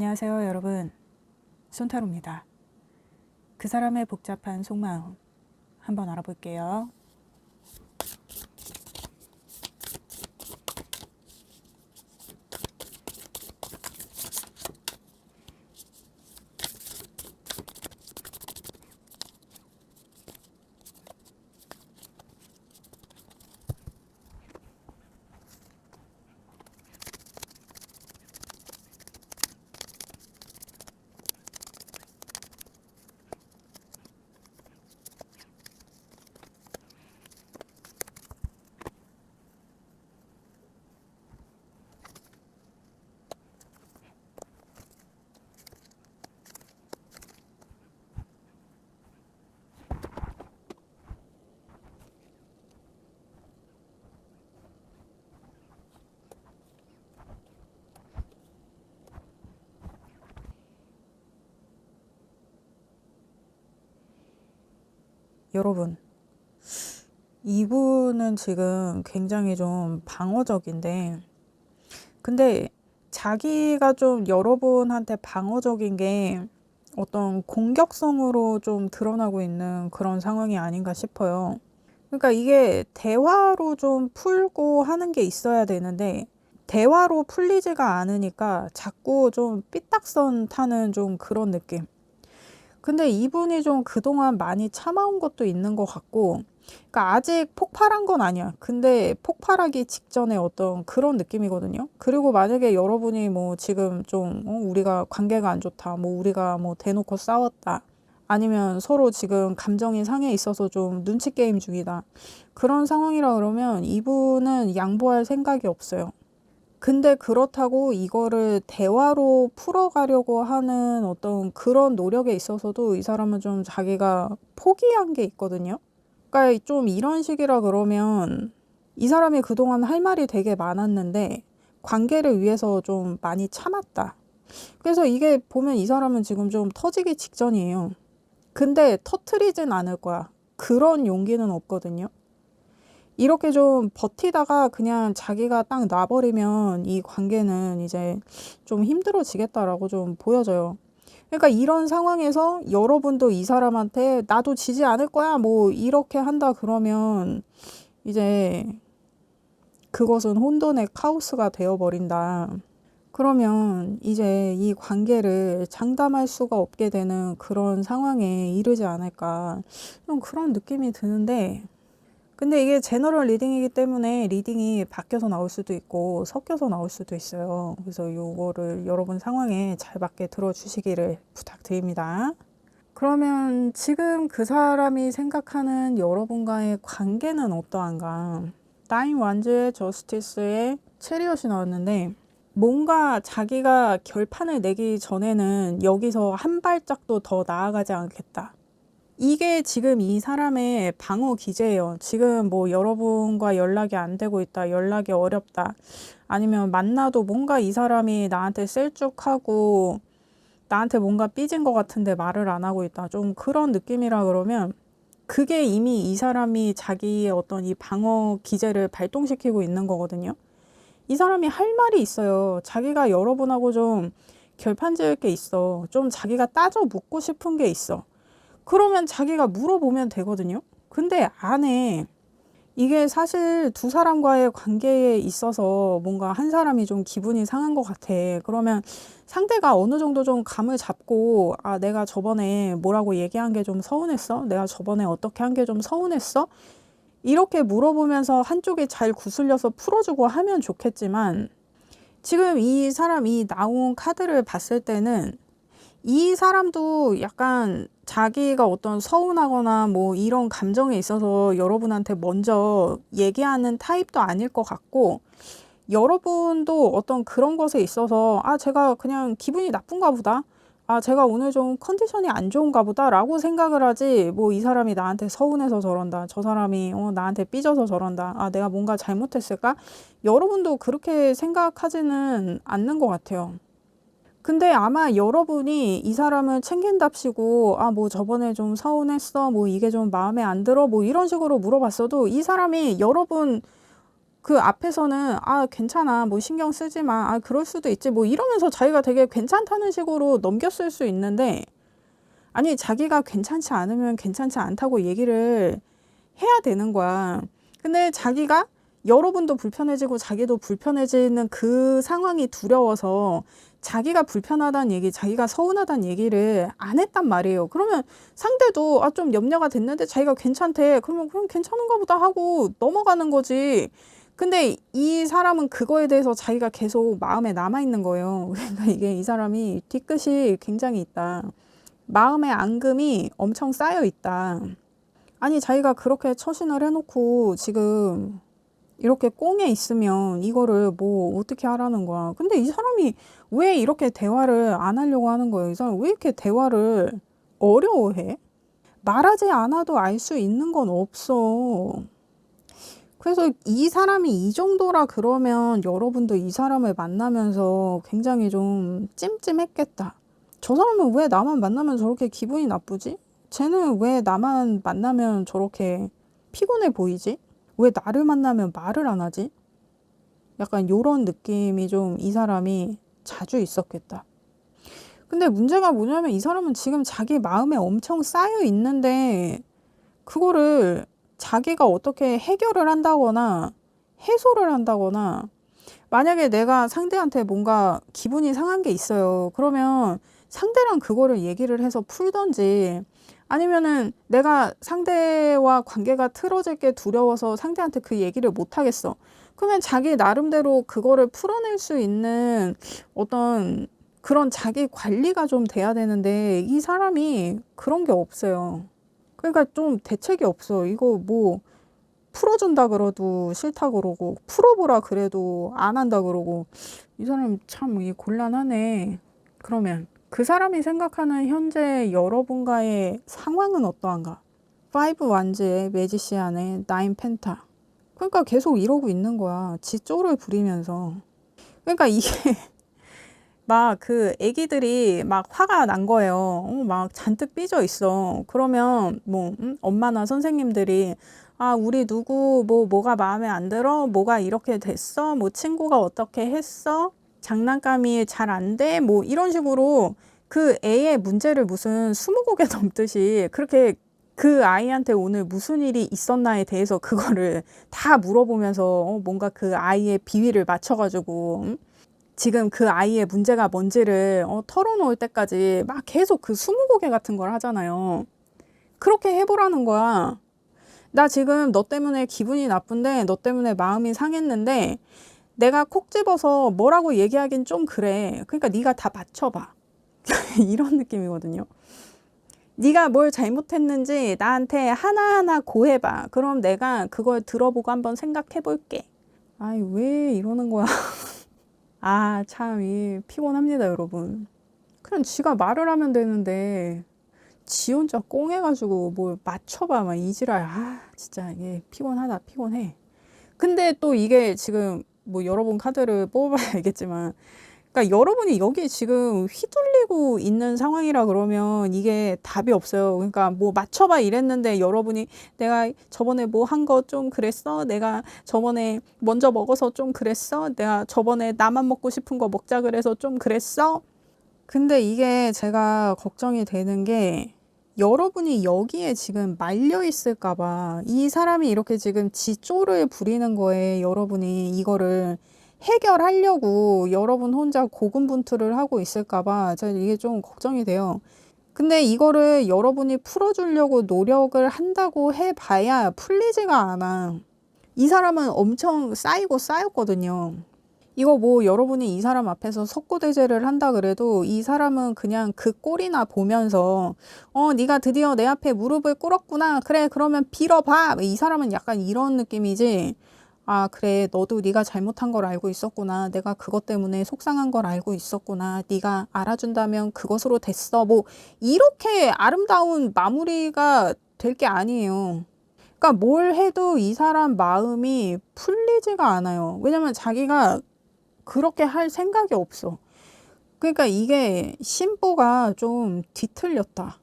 안녕하세요, 여러분. 손타로입니다. 그 사람의 복잡한 속마음 한번 알아볼게요. 여러분, 이분은 지금 굉장히 좀 방어적인데, 근데 자기가 좀 여러분한테 방어적인 게 어떤 공격성으로 좀 드러나고 있는 그런 상황이 아닌가 싶어요. 그러니까 이게 대화로 좀 풀고 하는 게 있어야 되는데, 대화로 풀리지가 않으니까 자꾸 좀 삐딱선 타는 좀 그런 느낌. 근데 이분이 좀 그동안 많이 참아온 것도 있는 것 같고, 그러니까 아직 폭발한 건 아니야. 근데 폭발하기 직전에 어떤 그런 느낌이거든요. 그리고 만약에 여러분이 뭐 지금 좀 우리가 관계가 안 좋다, 뭐 우리가 뭐 대놓고 싸웠다, 아니면 서로 지금 감정이 상해 있어서 좀 눈치 게임 중이다, 그런 상황이라 그러면 이분은 양보할 생각이 없어요. 근데 그렇다고 이거를 대화로 풀어가려고 하는 어떤 그런 노력에 있어서도 이 사람은 좀 자기가 포기한 게 있거든요. 그러니까 좀 이런 식이라 그러면 이 사람이 그동안 할 말이 되게 많았는데 관계를 위해서 좀 많이 참았다. 그래서 이게 보면 이 사람은 지금 좀 터지기 직전이에요. 근데 터트리진 않을 거야. 그런 용기는 없거든요. 이렇게 좀 버티다가 그냥 자기가 딱 놔버리면 이 관계는 이제 좀 힘들어지겠다라고 좀 보여져요. 그러니까 이런 상황에서 여러분도 이 사람한테 나도 지지 않을 거야 뭐 이렇게 한다 그러면 이제 그것은 혼돈의 카오스가 되어버린다. 그러면 이제 이 관계를 장담할 수가 없게 되는 그런 상황에 이르지 않을까, 좀 그런 느낌이 드는데, 근데 이게 제너럴 리딩이기 때문에 리딩이 바뀌어서 나올 수도 있고 섞여서 나올 수도 있어요. 그래서 요거를 여러분 상황에 잘 맞게 들어주시기를 부탁드립니다. 그러면 지금 그 사람이 생각하는 여러분과의 관계는 어떠한가? 나인 완즈의 저스티스의 체리엇이 나왔는데, 뭔가 자기가 결판을 내기 전에는 여기서 한 발짝도 더 나아가지 않겠다. 이게 지금 이 사람의 방어 기제예요. 지금 뭐 여러분과 연락이 안 되고 있다, 연락이 어렵다, 아니면 만나도 뭔가 이 사람이 나한테 셀쭉하고 나한테 뭔가 삐진 것 같은데 말을 안 하고 있다, 좀 그런 느낌이라 그러면 그게 이미 이 사람이 자기의 어떤 이 방어 기제를 발동시키고 있는 거거든요. 이 사람이 할 말이 있어요. 자기가 여러분하고 좀 결판 지을 게 있어. 좀 자기가 따져 묻고 싶은 게 있어. 그러면 자기가 물어보면 되거든요. 근데 안 해. 이게 사실 두 사람과의 관계에 있어서 뭔가 한 사람이 좀 기분이 상한 것 같아. 그러면 상대가 어느 정도 좀 감을 잡고, 아, 내가 저번에 뭐라고 얘기한 게 좀 서운했어? 내가 저번에 어떻게 한 게 좀 서운했어? 이렇게 물어보면서 한쪽이 잘 구슬려서 풀어주고 하면 좋겠지만, 지금 이 사람이 나온 카드를 봤을 때는 이 사람도 약간 자기가 어떤 서운하거나 뭐 이런 감정에 있어서 여러분한테 먼저 얘기하는 타입도 아닐 것 같고, 여러분도 어떤 그런 것에 있어서 아, 제가 그냥 기분이 나쁜가 보다, 아, 제가 오늘 좀 컨디션이 안 좋은가 보다 라고 생각을 하지, 뭐 이 사람이 나한테 서운해서 저런다, 저 사람이 나한테 삐져서 저런다, 아, 내가 뭔가 잘못했을까, 여러분도 그렇게 생각하지는 않는 것 같아요. 근데 아마 여러분이 이 사람을 챙긴답시고, 아, 뭐 저번에 좀 서운했어, 뭐 이게 좀 마음에 안 들어, 뭐 이런 식으로 물어봤어도 이 사람이 여러분 그 앞에서는 아 괜찮아 뭐 신경 쓰지 마, 아 그럴 수도 있지 뭐 이러면서 자기가 되게 괜찮다는 식으로 넘겼을 수 있는데, 아니 자기가 괜찮지 않으면 괜찮지 않다고 얘기를 해야 되는 거야. 근데 자기가 여러분도 불편해지고 자기도 불편해지는 그 상황이 두려워서 자기가 불편하다는 얘기, 자기가 서운하다는 얘기를 안 했단 말이에요. 그러면 상대도 아, 좀 염려가 됐는데 자기가 괜찮대. 그러면 그럼 괜찮은가 보다 하고 넘어가는 거지. 근데 이 사람은 그거에 대해서 자기가 계속 마음에 남아있는 거예요. 그러니까 이게 이 사람이 뒤끝이 굉장히 있다. 마음의 앙금이 엄청 쌓여 있다. 아니 자기가 그렇게 처신을 해놓고 지금 이렇게 꽁에 있으면 이거를 뭐 어떻게 하라는 거야. 근데 이 사람이 왜 이렇게 대화를 안 하려고 하는 거예요. 이 사람 왜 이렇게 대화를 어려워해? 말하지 않아도 알 수 있는 건 없어. 그래서 이 사람이 이 정도라 그러면 여러분도 이 사람을 만나면서 굉장히 좀 찜찜했겠다. 저 사람은 왜 나만 만나면 저렇게 기분이 나쁘지? 쟤는 왜 나만 만나면 저렇게 피곤해 보이지? 왜 나를 만나면 말을 안 하지? 약간 요런 느낌이 좀 이 사람이 자주 있었겠다. 근데 문제가 뭐냐면 이 사람은 지금 자기 마음에 엄청 쌓여 있는데 그거를 자기가 어떻게 해결을 한다거나 해소를 한다거나, 만약에 내가 상대한테 뭔가 기분이 상한 게 있어요. 그러면 상대랑 그거를 얘기를 해서 풀던지, 아니면은 내가 상대와 관계가 틀어질 게 두려워서 상대한테 그 얘기를 못 하겠어. 그러면 자기 나름대로 그거를 풀어낼 수 있는 어떤 그런 자기 관리가 좀 돼야 되는데 이 사람이 그런 게 없어요. 그러니까 좀 대책이 없어. 이거 뭐 풀어준다 그래도 싫다 그러고 풀어보라 그래도 안 한다 그러고, 이 사람 참 이 곤란하네. 그러면 그 사람이 생각하는 현재 여러분과의 상황은 어떠한가? 5 완즈의 매지시안의 9 펜타. 그러니까 계속 이러고 있는 거야. 지 쪼를 부리면서. 그러니까 이게 막 그 애기들이 막 화가 난 거예요. 막 잔뜩 삐져 있어. 그러면 뭐 엄마나 선생님들이 아 우리 누구 뭐가 마음에 안 들어? 뭐가 이렇게 됐어? 뭐 친구가 어떻게 했어? 장난감이 잘 안 돼? 뭐 이런 식으로 그 애의 문제를 무슨 20곡에 넘듯이 그렇게 그 아이한테 오늘 무슨 일이 있었나에 대해서 그거를 다 물어보면서 뭔가 그 아이의 비위를 맞춰가지고 지금 그 아이의 문제가 뭔지를 털어놓을 때까지 막 계속 그 20곡에 같은 걸 하잖아요. 그렇게 해보라는 거야. 나 지금 너 때문에 기분이 나쁜데, 너 때문에 마음이 상했는데 내가 콕 집어서 뭐라고 얘기하긴 좀 그래. 그러니까 네가 다 맞춰봐. 이런 느낌이거든요. 네가 뭘 잘못했는지 나한테 하나하나 고해봐. 그럼 내가 그걸 들어보고 한번 생각해 볼게. 아이 왜 이러는 거야. 아, 참, 피곤합니다, 여러분. 그냥 지가 말을 하면 되는데, 지 혼자 꽁해가지고 뭘 맞춰봐, 막 이지랄. 아, 진짜 이게 피곤하다, 피곤해. 근데 또 이게 지금 뭐 여러분 카드를 뽑아봐야 알겠지만, 그러니까 여러분이 여기 지금 휘둘리고 있는 상황이라 그러면 이게 답이 없어요. 그러니까 뭐 맞춰봐 이랬는데 여러분이 내가 저번에 뭐 한 거 좀 그랬어? 내가 저번에 먼저 먹어서 좀 그랬어? 내가 저번에 나만 먹고 싶은 거 먹자 그래서 좀 그랬어? 근데 이게 제가 걱정이 되는 게 여러분이 여기에 지금 말려 있을까 봐, 이 사람이 이렇게 지금 지 쪼를 부리는 거에 여러분이 이거를 해결하려고 여러분 혼자 고군분투를 하고 있을까 봐 제가 이게 좀 걱정이 돼요. 근데 이거를 여러분이 풀어주려고 노력을 한다고 해봐야 풀리지가 않아. 이 사람은 엄청 쌓이고 쌓였거든요. 이거 뭐 여러분이 이 사람 앞에서 석고대죄를 한다 그래도 이 사람은 그냥 그 꼴이나 보면서 네가 드디어 내 앞에 무릎을 꿇었구나. 그래 그러면 빌어봐. 이 사람은 약간 이런 느낌이지. 아 그래 너도 네가 잘못한 걸 알고 있었구나. 내가 그것 때문에 속상한 걸 알고 있었구나. 네가 알아준다면 그것으로 됐어. 뭐 이렇게 아름다운 마무리가 될 게 아니에요. 그러니까 뭘 해도 이 사람 마음이 풀리지가 않아요. 왜냐면 자기가 그렇게 할 생각이 없어. 그러니까 이게 심보가 좀 뒤틀렸다.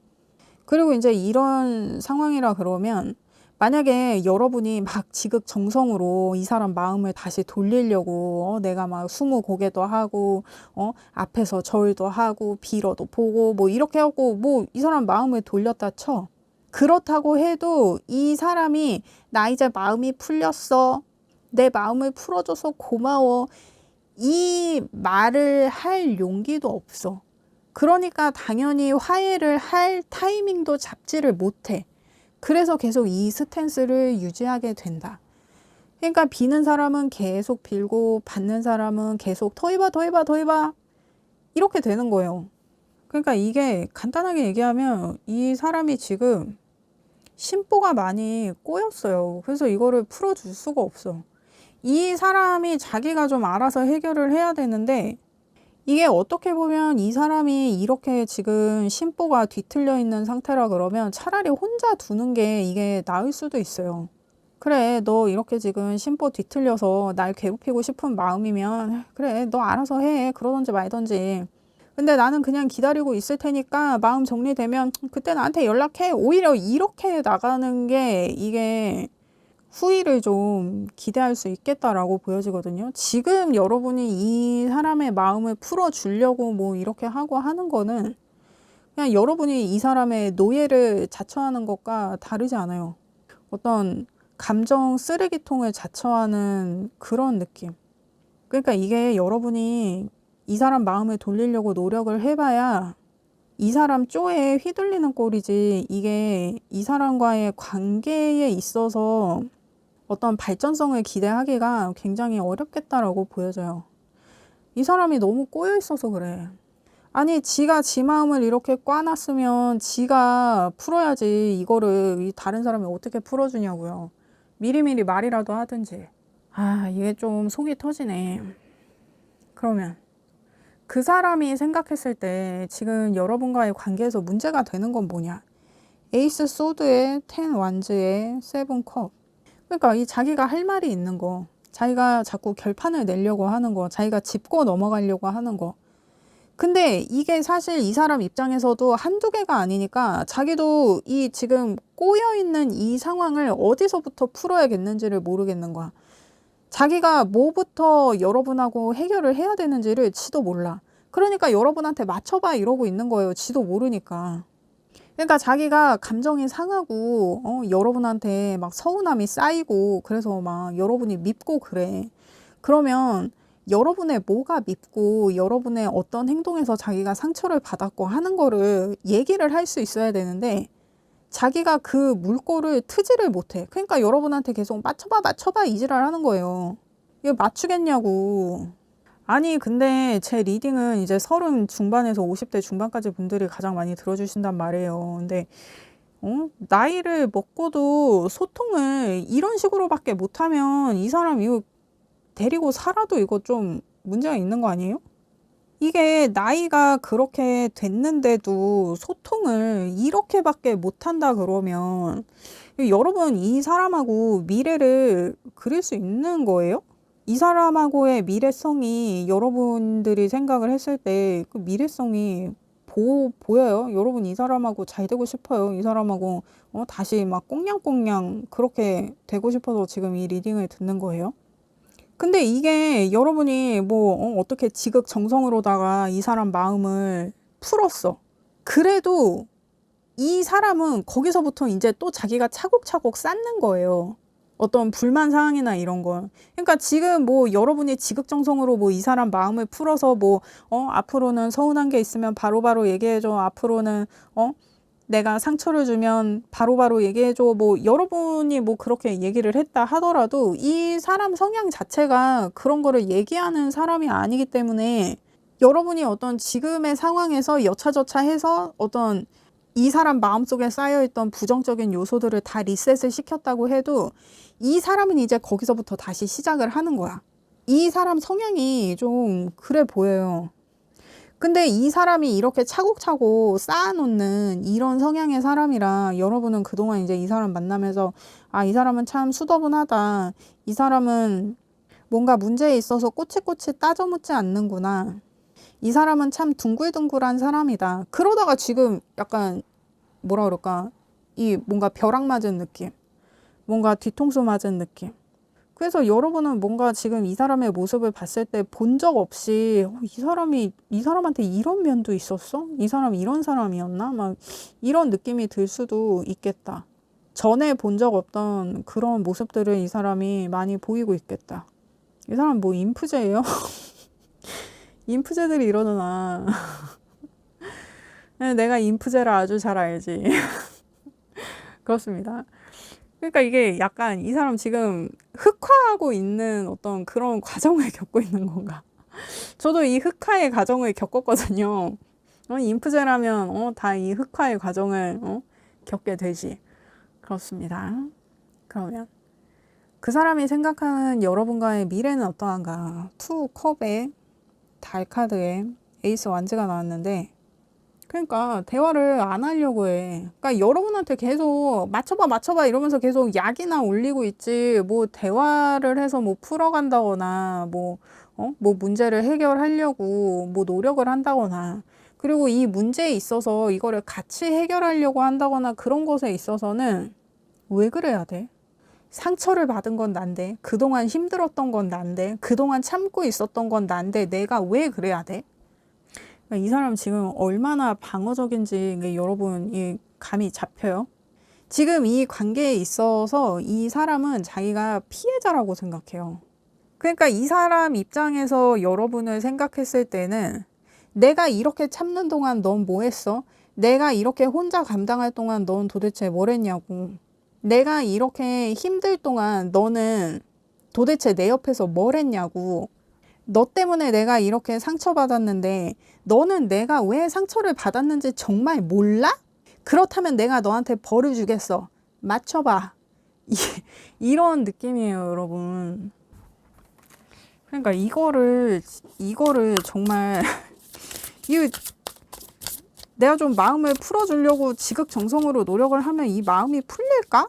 그리고 이제 이런 상황이라 그러면 만약에 여러분이 막 지극정성으로 이 사람 마음을 다시 돌리려고 내가 막 스무고개도 하고 앞에서 절도 하고 빌어도 보고 뭐 이렇게 하고 뭐 이 사람 마음을 돌렸다 쳐. 그렇다고 해도 이 사람이 나 이제 마음이 풀렸어. 내 마음을 풀어줘서 고마워. 이 말을 할 용기도 없어. 그러니까 당연히 화해를 할 타이밍도 잡지를 못해. 그래서 계속 이 스탠스를 유지하게 된다. 그러니까 비는 사람은 계속 빌고 받는 사람은 계속 더 해봐 더 해봐 더 해봐 이렇게 되는 거예요. 그러니까 이게 간단하게 얘기하면 이 사람이 지금 심보가 많이 꼬였어요. 그래서 이거를 풀어줄 수가 없어. 이 사람이 자기가 좀 알아서 해결을 해야 되는데 이게 어떻게 보면 이 사람이 이렇게 지금 심보가 뒤틀려 있는 상태라 그러면 차라리 혼자 두는 게 이게 나을 수도 있어요. 그래, 너 이렇게 지금 심보 뒤틀려서 날 괴롭히고 싶은 마음이면 그래, 너 알아서 해. 그러던지 말던지. 근데 나는 그냥 기다리고 있을 테니까 마음 정리되면 그때 나한테 연락해. 오히려 이렇게 나가는 게 이게 후위를 좀 기대할 수 있겠다라고 보여지거든요. 지금 여러분이 이 사람의 마음을 풀어주려고 뭐 이렇게 하고 하는 거는 그냥 여러분이 이 사람의 노예를 자처하는 것과 다르지 않아요. 어떤 감정 쓰레기통을 자처하는 그런 느낌. 그러니까 이게 여러분이 이 사람 마음을 돌리려고 노력을 해봐야 이 사람 쪼에 휘둘리는 꼴이지 이게 이 사람과의 관계에 있어서 어떤 발전성을 기대하기가 굉장히 어렵겠다라고 보여져요. 이 사람이 너무 꼬여 있어서 그래. 아니 지가 지 마음을 이렇게 꽈놨으면 지가 풀어야지 이거를 다른 사람이 어떻게 풀어주냐고요. 미리미리 말이라도 하든지. 아 이게 좀 속이 터지네. 그러면 그 사람이 생각했을 때 지금 여러분과의 관계에서 문제가 되는 건 뭐냐. 에이스 소드에 10 완즈에 7 컵. 그러니까 이 자기가 할 말이 있는 거, 자기가 자꾸 결판을 내려고 하는 거, 자기가 짚고 넘어가려고 하는 거. 근데 이게 사실 이 사람 입장에서도 한두 개가 아니니까 자기도 이 지금 꼬여있는 이 상황을 어디서부터 풀어야겠는지를 모르겠는 거야. 자기가 뭐부터 여러분하고 해결을 해야 되는지를 지도 몰라. 그러니까 여러분한테 맞춰봐 이러고 있는 거예요. 지도 모르니까. 그러니까 자기가 감정이 상하고 여러분한테 막 서운함이 쌓이고 그래서 막 여러분이 밉고 그래. 그러면 여러분의 뭐가 밉고 여러분의 어떤 행동에서 자기가 상처를 받았고 하는 거를 얘기를 할 수 있어야 되는데 자기가 그 물꼬를 트지를 못해. 그러니까 여러분한테 계속 맞춰봐 이지랄 하는 거예요. 이거 맞추겠냐고. 아니 근데 제 리딩은 이제 30 중반에서 50대 중반까지 분들이 가장 많이 들어주신단 말이에요. 근데 나이를 먹고도 소통을 이런 식으로밖에 못하면 이 사람 이거 데리고 살아도 이거 좀 문제가 있는 거 아니에요? 이게 나이가 그렇게 됐는데도 소통을 이렇게밖에 못한다 그러면 여러분 이 사람하고 미래를 그릴 수 있는 거예요? 이 사람하고의 미래성이 여러분들이 생각을 했을 때 그 미래성이 보여요. 여러분 이 사람하고 잘 되고 싶어요. 이 사람하고 다시 막 꽁냥꽁냥 그렇게 되고 싶어서 지금 이 리딩을 듣는 거예요. 근데 이게 여러분이 뭐 어떻게 지극정성으로다가 이 사람 마음을 풀었어. 그래도 이 사람은 거기서부터 이제 또 자기가 차곡차곡 쌓는 거예요. 어떤 불만 사항이나 이런 거. 그러니까 지금 뭐 여러분이 지극정성으로 뭐 이 사람 마음을 풀어서 뭐 앞으로는 서운한 게 있으면 바로바로 얘기해줘. 앞으로는 내가 상처를 주면 바로바로 얘기해줘. 뭐 여러분이 뭐 그렇게 얘기를 했다 하더라도 이 사람 성향 자체가 그런 거를 얘기하는 사람이 아니기 때문에 여러분이 어떤 지금의 상황에서 여차저차해서 어떤 이 사람 마음속에 쌓여있던 부정적인 요소들을 다 리셋을 시켰다고 해도 이 사람은 이제 거기서부터 다시 시작을 하는 거야. 이 사람 성향이 좀 그래 보여요. 근데 이 사람이 이렇게 차곡차곡 쌓아놓는 이런 성향의 사람이라 여러분은 그동안 이제 이 사람 만나면서 아, 이 사람은 참 수더분하다. 이 사람은 뭔가 문제에 있어서 꼬치꼬치 따져 묻지 않는구나. 이 사람은 참 둥글둥글한 사람이다. 그러다가 지금 약간 뭐라 그럴까 이 뭔가 벼락 맞은 느낌. 뭔가 뒤통수 맞은 느낌. 그래서 여러분은 뭔가 지금 이 사람의 모습을 봤을 때 본 적 없이 이 사람한테 이런 면도 있었어? 이 사람이 이런 사람이었나? 막 이런 느낌이 들 수도 있겠다. 전에 본 적 없던 그런 모습들을 이 사람이 많이 보이고 있겠다. 이 사람 뭐 인프제예요? 인프제들이 이러잖아. 내가 인프제를 아주 잘 알지. 그렇습니다. 그러니까 이게 약간 이 사람 지금 흑화하고 있는 어떤 그런 과정을 겪고 있는 건가. 저도 이 흑화의 과정을 겪었거든요. 인프제라면 다 이 흑화의 과정을 겪게 되지. 그렇습니다. 그러면 그 사람이 생각하는 여러분과의 미래는 어떠한가? 투 컵에 달 카드에 에이스 완즈가 나왔는데, 그러니까 대화를 안 하려고 해. 그러니까 여러분한테 계속 맞춰봐 이러면서 계속 약이나 올리고 있지. 뭐 대화를 해서 뭐 풀어간다거나 뭐 문제를 해결하려고 뭐 노력을 한다거나, 그리고 이 문제에 있어서 이거를 같이 해결하려고 한다거나 그런 것에 있어서는 왜 그래야 돼? 상처를 받은 건 난데, 그동안 힘들었던 건 난데, 그동안 참고 있었던 건 난데 내가 왜 그래야 돼? 이 사람 지금 얼마나 방어적인지 여러분 이 감이 잡혀요. 지금 이 관계에 있어서 이 사람은 자기가 피해자라고 생각해요. 그러니까 이 사람 입장에서 여러분을 생각했을 때는, 내가 이렇게 참는 동안 넌 뭐 했어? 내가 이렇게 혼자 감당할 동안 넌 도대체 뭘 했냐고. 내가 이렇게 힘들 동안 너는 도대체 내 옆에서 뭘 했냐고. 너 때문에 내가 이렇게 상처받았는데 너는 내가 왜 상처를 받았는지 정말 몰라? 그렇다면 내가 너한테 벌을 주겠어. 맞춰봐. 이런 느낌이에요, 여러분. 그러니까 이거를 정말 이 내가 좀 마음을 풀어주려고 지극정성으로 노력을 하면 이 마음이 풀릴까?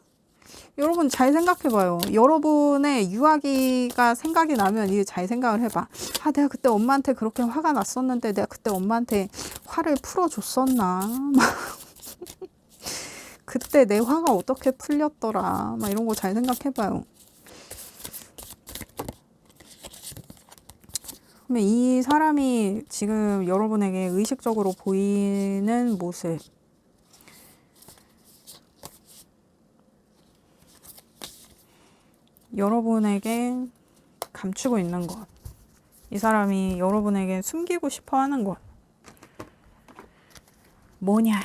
여러분 잘 생각해봐요. 여러분의 유아기가 생각이 나면 이게 잘 생각을 해봐. 아, 내가 그때 엄마한테 그렇게 화가 났었는데 내가 그때 엄마한테 화를 풀어줬었나? 그때 내 화가 어떻게 풀렸더라? 막 이런 거 잘 생각해봐요. 그러면 이 사람이 지금 여러분에게 의식적으로 보이는 모습, 여러분에게 감추고 있는 것, 이 사람이 여러분에게 숨기고 싶어 하는 것 뭐냐?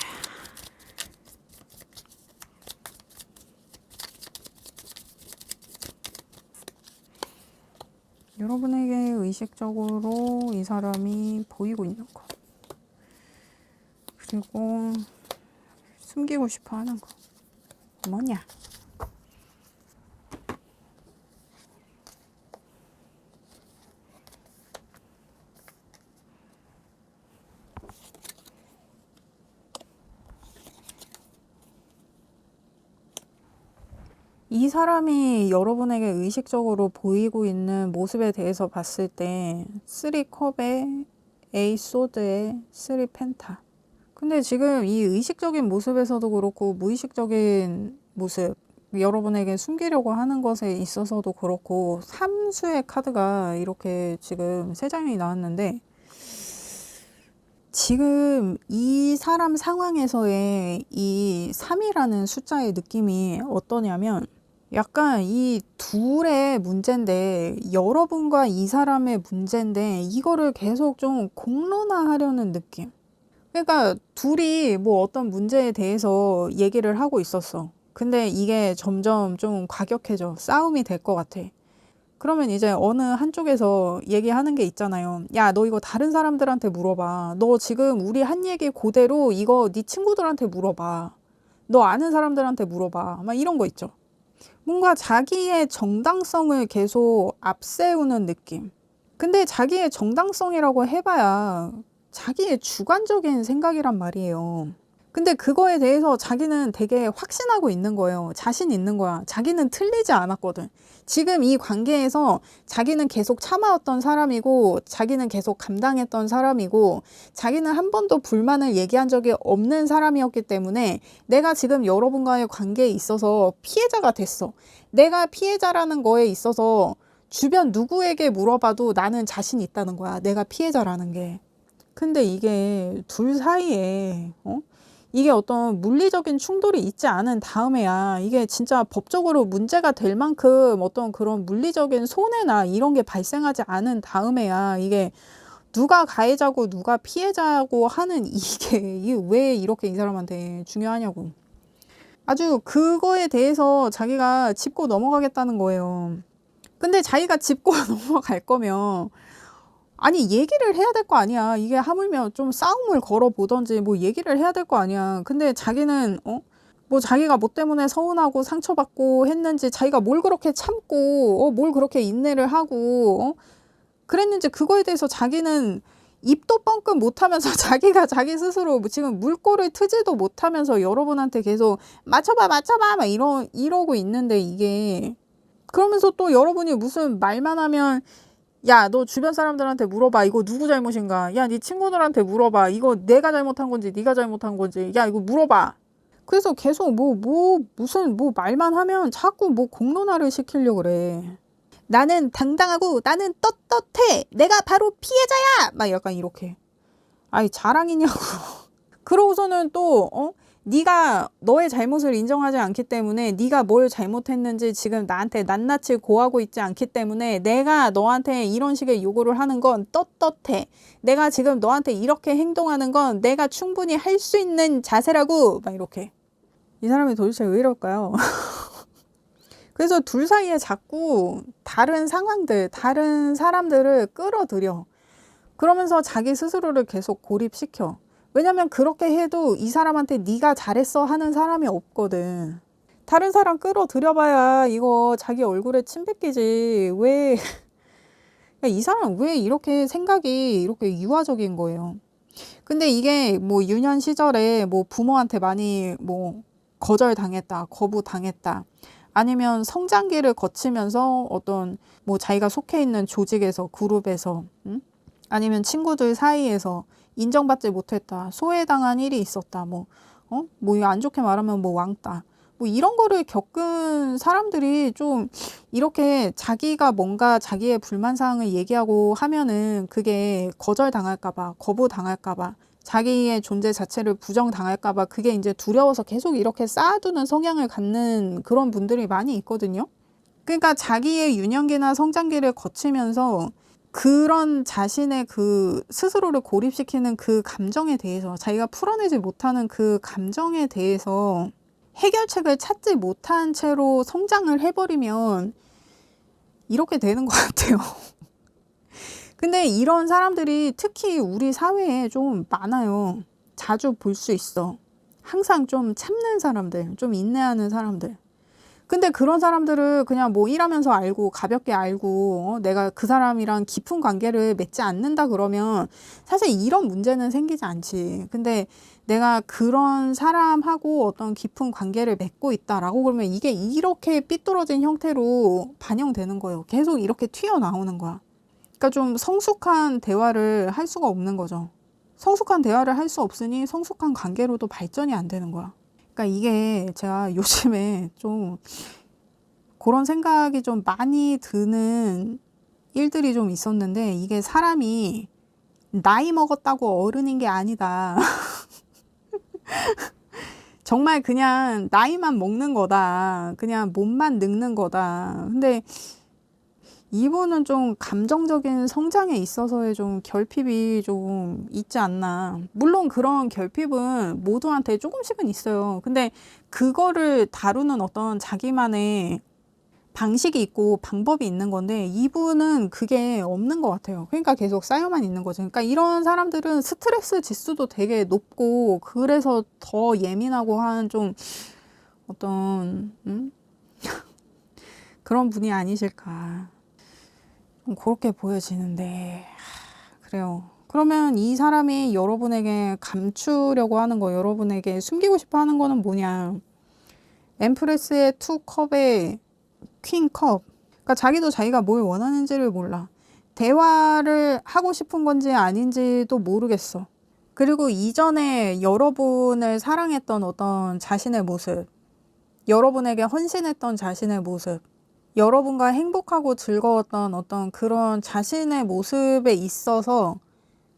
여러분에게 의식적으로 이 사람이 보이고 있는 것, 그리고 숨기고 싶어 하는 것 뭐냐? 이 사람이 여러분에게 의식적으로 보이고 있는 모습에 대해서 봤을 때 3컵에 A 소드에 3 펜타. 근데 지금 이 의식적인 모습에서도 그렇고 무의식적인 모습, 여러분에게 숨기려고 하는 것에 있어서도 그렇고 3수의 카드가 이렇게 지금 3장이 나왔는데, 지금 이 사람 상황에서의 이 3이라는 숫자의 느낌이 어떠냐면, 약간 이 둘의 문제인데, 여러분과 이 사람의 문제인데 이거를 계속 좀 공론화하려는 느낌. 그러니까 둘이 뭐 어떤 문제에 대해서 얘기를 하고 있었어. 근데 이게 점점 좀 과격해져. 싸움이 될 것 같아. 그러면 이제 어느 한쪽에서 얘기하는 게 있잖아요. 야, 너 이거 다른 사람들한테 물어봐. 너 지금 우리 한 얘기 그대로 이거 네 친구들한테 물어봐. 너 아는 사람들한테 물어봐. 막 이런 거 있죠. 뭔가 자기의 정당성을 계속 앞세우는 느낌. 근데 자기의 정당성이라고 해봐야 자기의 주관적인 생각이란 말이에요. 근데 그거에 대해서 자기는 되게 확신하고 있는 거예요. 자신 있는 거야. 자기는 틀리지 않았거든. 지금 이 관계에서 자기는 계속 참아왔던 사람이고, 자기는 계속 감당했던 사람이고, 자기는 한 번도 불만을 얘기한 적이 없는 사람이었기 때문에 내가 지금 여러분과의 관계에 있어서 피해자가 됐어. 내가 피해자라는 거에 있어서 주변 누구에게 물어봐도 나는 자신 있다는 거야. 내가 피해자라는 게. 근데 이게 둘 사이에, 이게 어떤 물리적인 충돌이 있지 않은 다음에야 이게 진짜 법적으로 문제가 될 만큼 어떤 그런 물리적인 손해나 이런 게 발생하지 않은 다음에야 이게 누가 가해자고 누가 피해자고 하는 이게 왜 이렇게 이 사람한테 중요하냐고. 아주 그거에 대해서 자기가 짚고 넘어가겠다는 거예요. 근데 자기가 짚고 넘어갈 거면 아니 얘기를 해야 될 거 아니야. 이게 하물며 좀 싸움을 걸어 보던지 뭐 얘기를 해야 될 거 아니야. 근데 자기는 뭐 자기가 뭐 때문에 서운하고 상처받고 했는지, 자기가 뭘 그렇게 참고 뭘 그렇게 인내를 하고 그랬는지, 그거에 대해서 자기는 입도 뻥끗 못하면서 자기가 자기 스스로 지금 물꼬를 트지도 못하면서 여러분한테 계속 맞춰봐 맞춰봐 막 이러고 있는데, 이게 그러면서 또 여러분이 무슨 말만 하면 야, 너 주변 사람들한테 물어봐. 이거 누구 잘못인가? 야, 네 친구들한테 물어봐. 이거 내가 잘못한 건지 네가 잘못한 건지. 야, 이거 물어봐. 그래서 계속 무슨 말만 하면 자꾸 공론화를 시키려고 그래. 나는 당당하고 나는 떳떳해. 내가 바로 피해자야. 막 약간 이렇게. 아이, 자랑이냐고. 그러고서는 또 네가 너의 잘못을 인정하지 않기 때문에, 네가 뭘 잘못했는지 지금 나한테 낱낱이 고하고 있지 않기 때문에 내가 너한테 이런 식의 요구를 하는 건 떳떳해. 내가 지금 너한테 이렇게 행동하는 건 내가 충분히 할 수 있는 자세라고. 막 이렇게. 이 사람이 도대체 왜 이럴까요? 그래서 둘 사이에 자꾸 다른 상황들, 다른 사람들을 끌어들여. 그러면서 자기 스스로를 계속 고립시켜. 왜냐면 그렇게 해도 이 사람한테 네가 잘했어 하는 사람이 없거든. 다른 사람 끌어들여봐야 이거 자기 얼굴에 침 뱉기지. 왜, 이 사람 왜 이렇게 생각이 이렇게 유아적인 거예요. 근데 이게 뭐 유년 시절에 뭐 부모한테 많이 뭐 거절당했다, 거부당했다, 아니면 성장기를 거치면서 어떤 뭐 자기가 속해 있는 조직에서, 그룹에서, 아니면 친구들 사이에서 인정받지 못했다, 소외당한 일이 있었다, 뭐 안 좋게 말하면 뭐 왕따, 뭐 이런 거를 겪은 사람들이 좀 이렇게 자기가 뭔가 자기의 불만사항을 얘기하고 하면은 그게 거절당할까봐, 거부당할까봐, 자기의 존재 자체를 부정당할까봐, 그게 이제 두려워서 계속 이렇게 쌓아두는 성향을 갖는 그런 분들이 많이 있거든요. 그러니까 자기의 유년기나 성장기를 거치면서 그런 자신의 그 스스로를 고립시키는 그 감정에 대해서, 자기가 풀어내지 못하는 그 감정에 대해서 해결책을 찾지 못한 채로 성장을 해버리면 이렇게 되는 것 같아요. 근데 이런 사람들이 특히 우리 사회에 좀 많아요. 자주 볼 수 있어. 항상 좀 참는 사람들, 좀 인내하는 사람들. 근데 그런 사람들을 그냥 뭐 일하면서 알고 가볍게 알고 내가 그 사람이랑 깊은 관계를 맺지 않는다 그러면 사실 이런 문제는 생기지 않지. 근데 내가 그런 사람하고 어떤 깊은 관계를 맺고 있다라고 그러면 이게 이렇게 삐뚤어진 형태로 반영되는 거예요. 계속 이렇게 튀어나오는 거야. 그러니까 좀 성숙한 대화를 할 수가 없는 거죠. 성숙한 대화를 할 수 없으니 성숙한 관계로도 발전이 안 되는 거야. 그러니까 이게 제가 요즘에 좀 그런 생각이 좀 많이 드는 일들이 좀 있었는데, 이게 사람이 나이 먹었다고 어른인 게 아니다. 정말 그냥 나이만 먹는 거다. 그냥 몸만 늙는 거다. 근데 이분은 좀 감정적인 성장에 있어서의 좀 결핍이 좀 있지 않나. 물론 그런 결핍은 모두한테 조금씩은 있어요. 근데 그거를 다루는 어떤 자기만의 방식이 있고 방법이 있는 건데, 이분은 그게 없는 것 같아요. 그러니까 계속 쌓여만 있는 거죠. 그러니까 이런 사람들은 스트레스 지수도 되게 높고, 그래서 더 예민하고 한 좀 어떤 그런 분이 아니실까, 좀 그렇게 보여지는데. 그래요. 그러면 이 사람이 여러분에게 감추려고 하는 거, 여러분에게 숨기고 싶어 하는 거는 뭐냐? 엠프레스의 투 컵의 퀸 컵. 그러니까 자기도 자기가 뭘 원하는지를 몰라. 대화를 하고 싶은 건지 아닌지도 모르겠어. 그리고 이전에 여러분을 사랑했던 어떤 자신의 모습, 여러분에게 헌신했던 자신의 모습, 여러분과 행복하고 즐거웠던 어떤 그런 자신의 모습에 있어서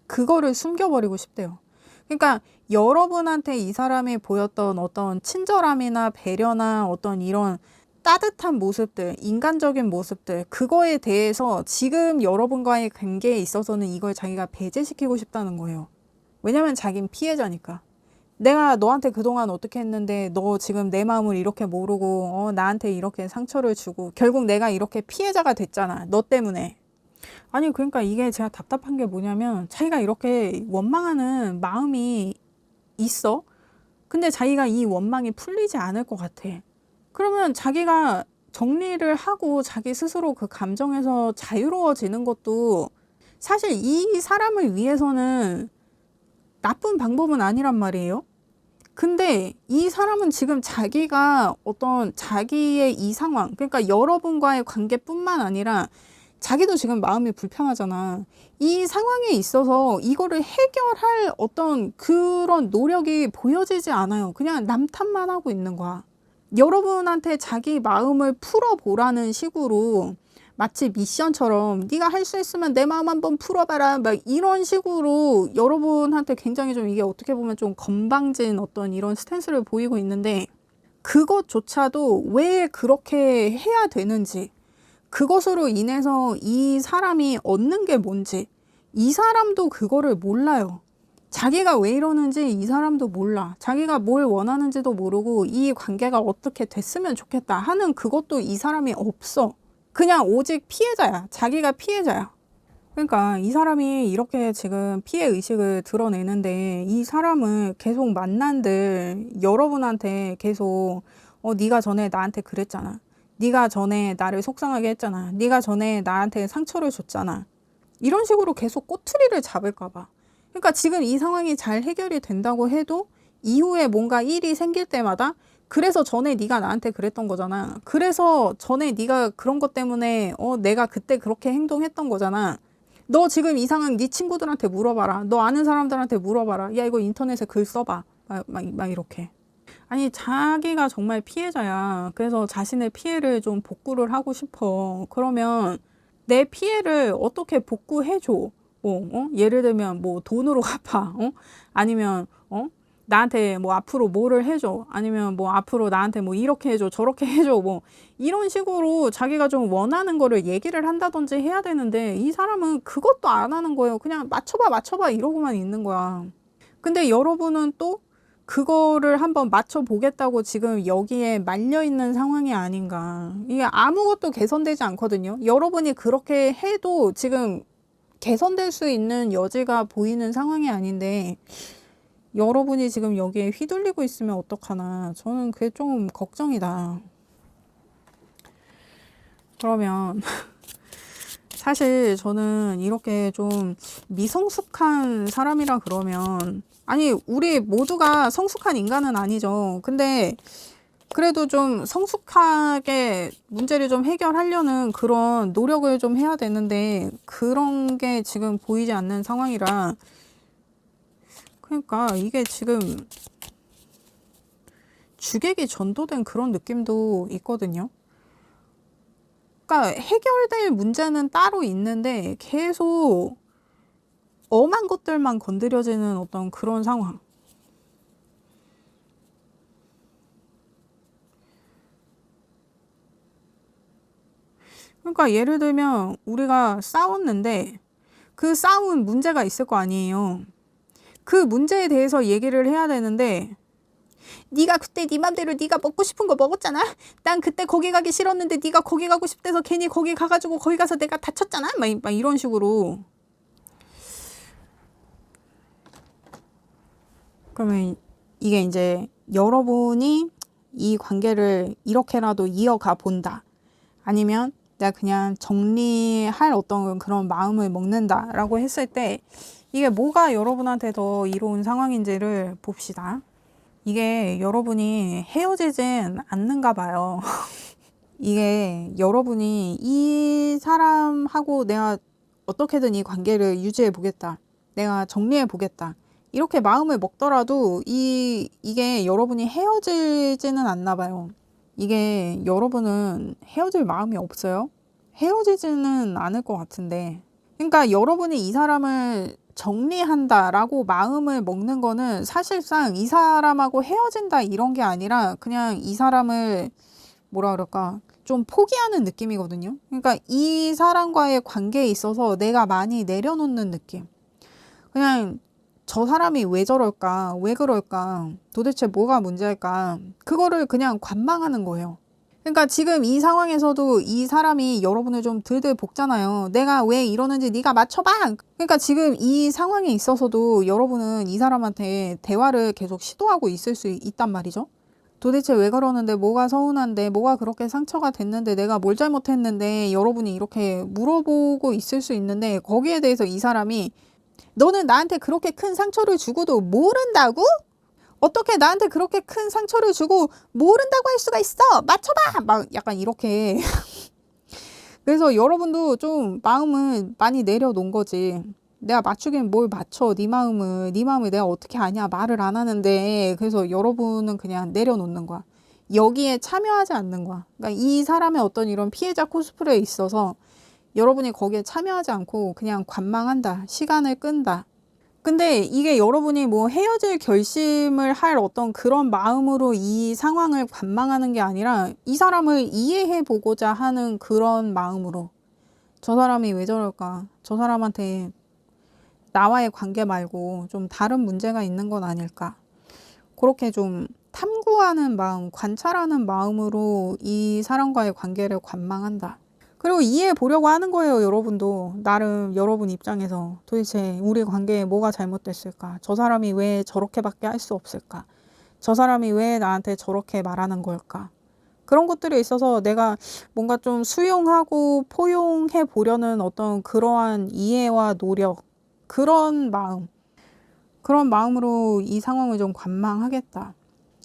그거를 숨겨버리고 싶대요. 그러니까 여러분한테 이 사람이 보였던 어떤 친절함이나 배려나 어떤 이런 따뜻한 모습들, 인간적인 모습들, 그거에 대해서 지금 여러분과의 관계에 있어서는 이걸 자기가 배제시키고 싶다는 거예요. 왜냐면 자긴 피해자니까. 내가 너한테 그동안 어떻게 했는데 너 지금 내 마음을 이렇게 모르고 나한테 이렇게 상처를 주고 결국 내가 이렇게 피해자가 됐잖아. 너 때문에. 아니 그러니까 이게 제가 답답한 게 뭐냐면 자기가 이렇게 원망하는 마음이 있어. 근데 자기가 이 원망이 풀리지 않을 것 같아. 그러면 자기가 정리를 하고 자기 스스로 그 감정에서 자유로워지는 것도 사실 이 사람을 위해서는 나쁜 방법은 아니란 말이에요. 근데 이 사람은 지금 자기가 어떤 자기의 이 상황, 그러니까 여러분과의 관계뿐만 아니라 자기도 지금 마음이 불편하잖아. 이 상황에 있어서 이거를 해결할 어떤 그런 노력이 보여지지 않아요. 그냥 남 탓만 하고 있는 거야. 여러분한테 자기 마음을 풀어보라는 식으로 마치 미션처럼 네가 할 수 있으면 내 마음 한번 풀어봐라 막 이런 식으로 여러분한테 굉장히 좀 이게 어떻게 보면 좀 건방진 어떤 이런 스탠스를 보이고 있는데 그것조차도 왜 그렇게 해야 되는지 그것으로 인해서 이 사람이 얻는 게 뭔지 이 사람도 그거를 몰라요. 자기가 왜 이러는지 이 사람도 몰라. 자기가 뭘 원하는지도 모르고 이 관계가 어떻게 됐으면 좋겠다 하는 그것도 이 사람이 없어. 그냥 오직 피해자야. 자기가 피해자야. 그러니까 이 사람이 이렇게 지금 피해 의식을 드러내는데 이 사람을 계속 만난들 여러분한테 계속 네가 전에 나한테 그랬잖아. 네가 전에 나를 속상하게 했잖아. 네가 전에 나한테 상처를 줬잖아. 이런 식으로 계속 꼬투리를 잡을까 봐. 그러니까 지금 이 상황이 잘 해결이 된다고 해도 이후에 뭔가 일이 생길 때마다 그래서 전에 네가 나한테 그랬던 거잖아. 그래서 전에 네가 그런 것 때문에 내가 그때 그렇게 행동했던 거잖아. 너 지금 이 상황 네 친구들한테 물어봐라. 너 아는 사람들한테 물어봐라. 야 이거 인터넷에 글 써봐. 막 이렇게. 아니 자기가 정말 피해자야. 그래서 자신의 피해를 좀 복구를 하고 싶어. 그러면 내 피해를 어떻게 복구해줘? 예를 들면 뭐 돈으로 갚아. 아니면 나한테 뭐 앞으로 뭐를 해줘. 아니면 뭐 앞으로 나한테 뭐 이렇게 해줘. 저렇게 해줘. 뭐 이런 식으로 자기가 좀 원하는 거를 얘기를 한다든지 해야 되는데 이 사람은 그것도 안 하는 거예요. 그냥 맞춰봐 이러고만 있는 거야. 근데 여러분은 또 그거를 한번 맞춰보겠다고 지금 여기에 말려있는 상황이 아닌가. 이게 아무것도 개선되지 않거든요. 여러분이 그렇게 해도 지금 개선될 수 있는 여지가 보이는 상황이 아닌데 여러분이 지금 여기에 휘둘리고 있으면 어떡하나. 저는 그게 좀 걱정이다. 그러면 사실 저는 이렇게 좀 미성숙한 사람이라 그러면 아니 우리 모두가 성숙한 인간은 아니죠. 근데 그래도 좀 성숙하게 문제를 좀 해결하려는 그런 노력을 좀 해야 되는데 그런 게 지금 보이지 않는 상황이라 그러니까 이게 지금 주객이 전도된 그런 느낌도 있거든요. 그러니까 해결될 문제는 따로 있는데 계속 엄한 것들만 건드려지는 어떤 그런 상황. 그러니까 예를 들면 우리가 싸웠는데 그 싸운 문제가 있을 거 아니에요. 그 문제에 대해서 얘기를 해야 되는데 네가 그때 네 맘대로 네가 먹고 싶은 거 먹었잖아. 난 그때 거기 가기 싫었는데 네가 거기 가고 싶대서 괜히 거기 가가지고 거기 가서 내가 다쳤잖아. 막 이런 식으로. 그러면 이게 이제 여러분이 이 관계를 이렇게라도 이어가 본다. 아니면 내가 그냥 정리할 어떤 그런 마음을 먹는다라고 했을 때 이게 뭐가 여러분한테 더 이로운 상황인지를 봅시다. 이게 여러분이 헤어지진 않는가 봐요. 이게 여러분이 이 사람하고 내가 어떻게든 이 관계를 유지해 보겠다. 내가 정리해 보겠다. 이렇게 마음을 먹더라도 이게 여러분이 헤어지지는 않나 봐요. 이게 여러분은 헤어질 마음이 없어요? 헤어지지는 않을 것 같은데. 그러니까 여러분이 이 사람을 정리한다라고 마음을 먹는 거는 사실상 이 사람하고 헤어진다 이런 게 아니라 그냥 이 사람을 뭐라 그럴까 좀 포기하는 느낌이거든요. 그러니까 이 사람과의 관계에 있어서 내가 많이 내려놓는 느낌. 그냥 저 사람이 왜 저럴까? 왜 그럴까? 도대체 뭐가 문제일까? 그거를 그냥 관망하는 거예요. 그러니까 지금 이 상황에서도 이 사람이 여러분을 좀 들들 볶잖아요. 내가 왜 이러는지 네가 맞춰봐. 그러니까 지금 이 상황에 있어서도 여러분은 이 사람한테 대화를 계속 시도하고 있을 수 있단 말이죠. 도대체 왜 그러는데, 뭐가 서운한데, 뭐가 그렇게 상처가 됐는데, 내가 뭘 잘못했는데 여러분이 이렇게 물어보고 있을 수 있는데, 거기에 대해서 이 사람이 너는 나한테 그렇게 큰 상처를 주고도 모른다고? 어떻게 나한테 그렇게 큰 상처를 주고 모른다고 할 수가 있어? 맞춰봐! 막 약간 이렇게. 그래서 여러분도 좀 마음을 많이 내려놓은 거지. 내가 맞추긴 뭘 맞춰, 네 마음을 내가 어떻게 아냐, 말을 안 하는데. 그래서 여러분은 그냥 내려놓는 거야. 여기에 참여하지 않는 거야. 그러니까 이 사람의 어떤 이런 피해자 코스프레에 있어서 여러분이 거기에 참여하지 않고 그냥 관망한다, 시간을 끈다. 근데 이게 여러분이 뭐 헤어질 결심을 할 어떤 그런 마음으로 이 상황을 관망하는 게 아니라 이 사람을 이해해 보고자 하는 그런 마음으로, 저 사람이 왜 저럴까? 저 사람한테 나와의 관계 말고 좀 다른 문제가 있는 건 아닐까? 그렇게 좀 탐구하는 마음, 관찰하는 마음으로 이 사람과의 관계를 관망한다. 그리고 이해해 보려고 하는 거예요. 여러분도 나름 여러분 입장에서 도대체 우리 관계에 뭐가 잘못됐을까? 저 사람이 왜 저렇게밖에 할 수 없을까? 저 사람이 왜 나한테 저렇게 말하는 걸까? 그런 것들에 있어서 내가 뭔가 좀 수용하고 포용해 보려는 어떤 그러한 이해와 노력, 그런 마음으로 이 상황을 좀 관망하겠다.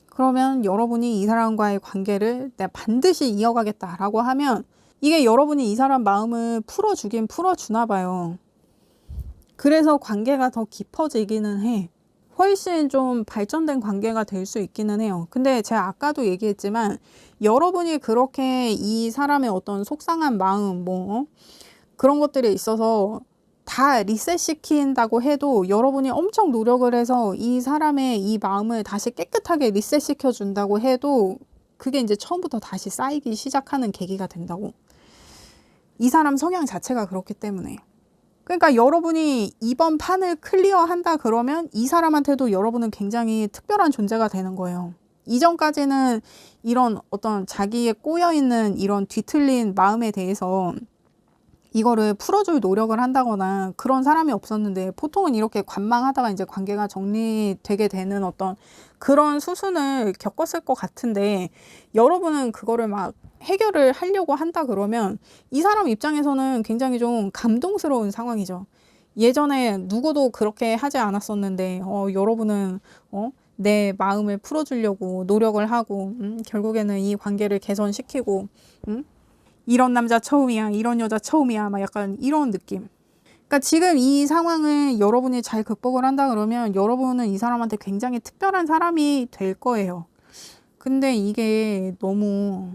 그러면 여러분이 이 사람과의 관계를 내가 반드시 이어가겠다라고 하면 이게 여러분이 이 사람 마음을 풀어주긴 풀어주나 봐요. 그래서 관계가 더 깊어지기는 해. 훨씬 좀 발전된 관계가 될 수 있기는 해요. 근데 제가 아까도 얘기했지만 여러분이 그렇게 이 사람의 어떤 속상한 마음, 그런 것들에 있어서 다 리셋시킨다고 해도 여러분이 엄청 노력을 해서 이 사람의 이 마음을 다시 깨끗하게 리셋시켜 준다고 해도 그게 이제 처음부터 다시 쌓이기 시작하는 계기가 된다고. 이 사람 성향 자체가 그렇기 때문에. 그러니까 여러분이 이번 판을 클리어한다 그러면 이 사람한테도 여러분은 굉장히 특별한 존재가 되는 거예요. 이전까지는 이런 어떤 자기의 꼬여있는 이런 뒤틀린 마음에 대해서 이거를 풀어줄 노력을 한다거나 그런 사람이 없었는데, 보통은 이렇게 관망하다가 이제 관계가 정리되게 되는 어떤 그런 수순을 겪었을 것 같은데, 여러분은 그거를 막 해결을 하려고 한다 그러면 이 사람 입장에서는 굉장히 좀 감동스러운 상황이죠. 예전에 누구도 그렇게 하지 않았었는데 여러분은 내 마음을 풀어주려고 노력을 하고 결국에는 이 관계를 개선시키고 이런 남자 처음이야, 이런 여자 처음이야, 막 약간 이런 느낌. 그러니까 지금 이 상황을 여러분이 잘 극복을 한다 그러면 여러분은 이 사람한테 굉장히 특별한 사람이 될 거예요. 근데 이게 너무,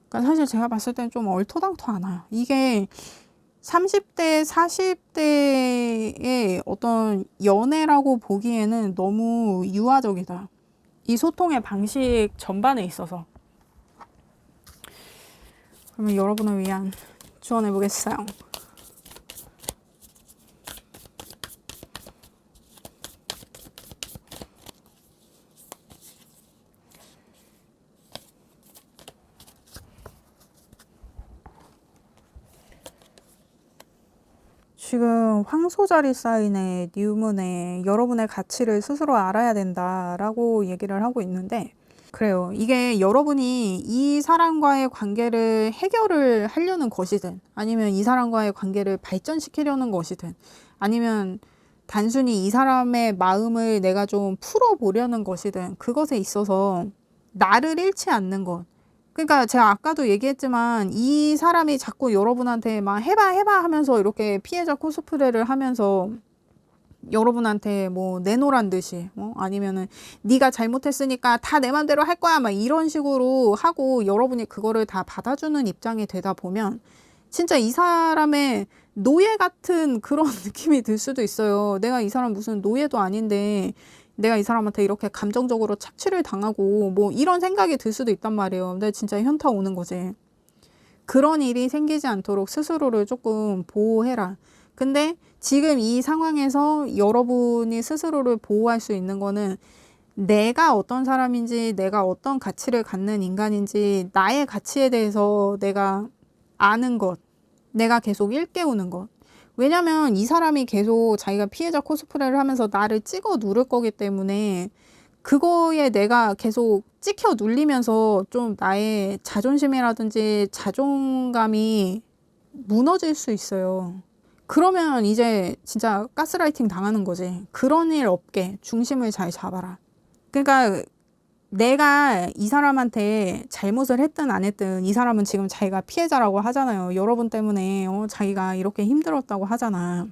그러니까 사실 제가 봤을 때는 좀 얼토당토 않아요. 이게 30대, 40대의 어떤 연애라고 보기에는 너무 유아적이다. 이 소통의 방식 전반에 있어서. 그러면 여러분을 위한 조언해 보겠어요. 지금 황소자리 사인의 뉴문에 여러분의 가치를 스스로 알아야 된다라고 얘기를 하고 있는데, 그래요. 이게 여러분이 이 사람과의 관계를 해결을 하려는 것이든 아니면 이 사람과의 관계를 발전시키려는 것이든 아니면 단순히 이 사람의 마음을 내가 좀 풀어보려는 것이든 그것에 있어서 나를 잃지 않는 것. 그러니까 제가 아까도 얘기했지만 이 사람이 자꾸 여러분한테 막 해봐 하면서 이렇게 피해자 코스프레를 하면서 여러분한테 뭐 내놓으란 듯이 아니면은 네가 잘못했으니까 다 내 맘대로 할 거야 막 이런 식으로 하고 여러분이 그거를 다 받아주는 입장이 되다 보면 진짜 이 사람의 노예 같은 그런 느낌이 들 수도 있어요. 내가 이 사람 무슨 노예도 아닌데 내가 이 사람한테 이렇게 감정적으로 착취를 당하고 뭐 이런 생각이 들 수도 있단 말이에요. 근데 진짜 현타 오는 거지. 그런 일이 생기지 않도록 스스로를 조금 보호해라. 근데 지금 이 상황에서 여러분이 스스로를 보호할 수 있는 거는 내가 어떤 사람인지, 내가 어떤 가치를 갖는 인간인지, 나의 가치에 대해서 내가 아는 것, 내가 계속 일깨우는 것. 왜냐면 이 사람이 계속 자기가 피해자 코스프레를 하면서 나를 찍어 누를 거기 때문에 그거에 내가 계속 찍혀 눌리면서 좀 나의 자존심이라든지 자존감이 무너질 수 있어요. 그러면 이제 진짜 가스라이팅 당하는 거지. 그런 일 없게 중심을 잘 잡아라. 그러니까 내가 이 사람한테 잘못을 했든 안 했든 이 사람은 지금 자기가 피해자라고 하잖아요. 여러분 때문에 자기가 이렇게 힘들었다고 하잖아.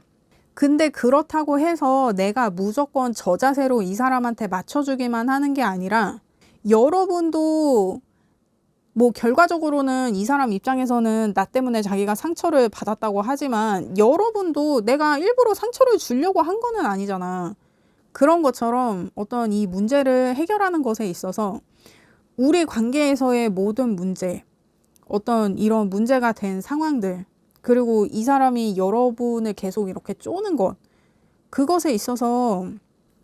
근데 그렇다고 해서 내가 무조건 저 자세로 이 사람한테 맞춰주기만 하는 게 아니라 여러분도 뭐 결과적으로는 이 사람 입장에서는 나 때문에 자기가 상처를 받았다고 하지만 여러분도 내가 일부러 상처를 주려고 한 거는 아니잖아. 그런 것처럼 어떤 이 문제를 해결하는 것에 있어서 우리 관계에서의 모든 문제, 어떤 이런 문제가 된 상황들, 그리고 이 사람이 여러분을 계속 이렇게 쪼는 것, 그것에 있어서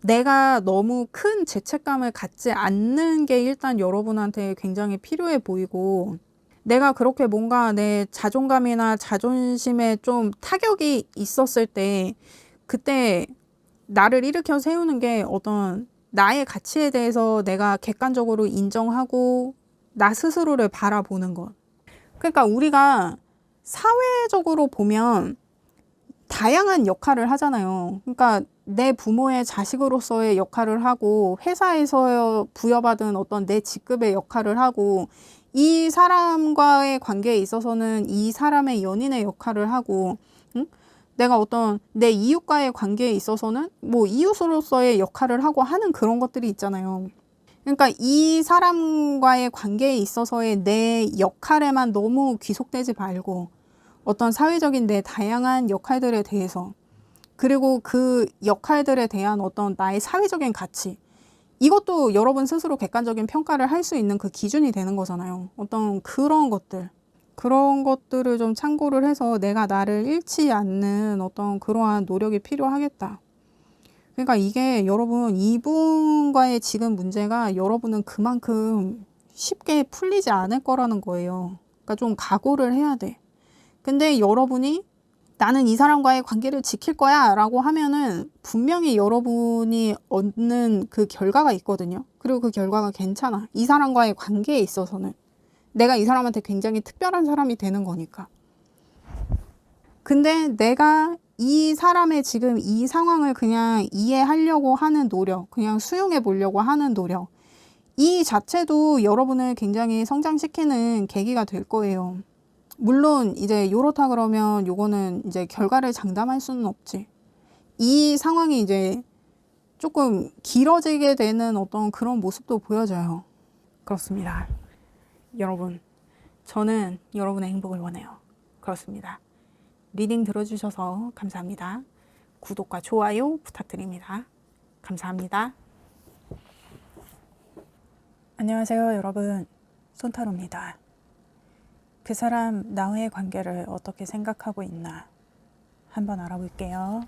내가 너무 큰 죄책감을 갖지 않는 게 일단 여러분한테 굉장히 필요해 보이고, 내가 그렇게 뭔가 내 자존감이나 자존심에 좀 타격이 있었을 때, 그때 나를 일으켜 세우는 게 어떤 나의 가치에 대해서 내가 객관적으로 인정하고 나 스스로를 바라보는 것. 그러니까 우리가 사회적으로 보면 다양한 역할을 하잖아요. 그러니까 내 부모의 자식으로서의 역할을 하고 회사에서 부여받은 어떤 내 직급의 역할을 하고 이 사람과의 관계에 있어서는 이 사람의 연인의 역할을 하고 응? 내가 어떤 내 이웃과의 관계에 있어서는 뭐 이웃으로서의 역할을 하고 하는 그런 것들이 있잖아요. 그러니까 이 사람과의 관계에 있어서의 내 역할에만 너무 귀속되지 말고 어떤 사회적인 내 다양한 역할들에 대해서 그리고 그 역할들에 대한 어떤 나의 사회적인 가치 이것도 여러분 스스로 객관적인 평가를 할 수 있는 그 기준이 되는 거잖아요. 어떤 그런 것들을 좀 참고를 해서 내가 나를 잃지 않는 어떤 그러한 노력이 필요하겠다. 그러니까 이게 여러분 이분과의 지금 문제가 여러분은 그만큼 쉽게 풀리지 않을 거라는 거예요. 그러니까 좀 각오를 해야 돼. 근데 여러분이 나는 이 사람과의 관계를 지킬 거야 라고 하면은 분명히 여러분이 얻는 그 결과가 있거든요. 그리고 그 결과가 괜찮아. 이 사람과의 관계에 있어서는 내가 이 사람한테 굉장히 특별한 사람이 되는 거니까. 근데 내가 이 사람의 지금 이 상황을 그냥 이해하려고 하는 노력, 그냥 수용해 보려고 하는 노력, 이 자체도 여러분을 굉장히 성장시키는 계기가 될 거예요. 물론 이제 요렇다 그러면 요거는 이제 결과를 장담할 수는 없지. 이 상황이 이제 조금 길어지게 되는 어떤 그런 모습도 보여져요. 그렇습니다. 여러분, 저는 여러분의 행복을 원해요. 그렇습니다. 리딩 들어주셔서 감사합니다. 구독과 좋아요 부탁드립니다. 감사합니다. 안녕하세요, 여러분. 손타로입니다. 그 사람 나와의 관계를 어떻게 생각하고 있나 한번 알아볼게요.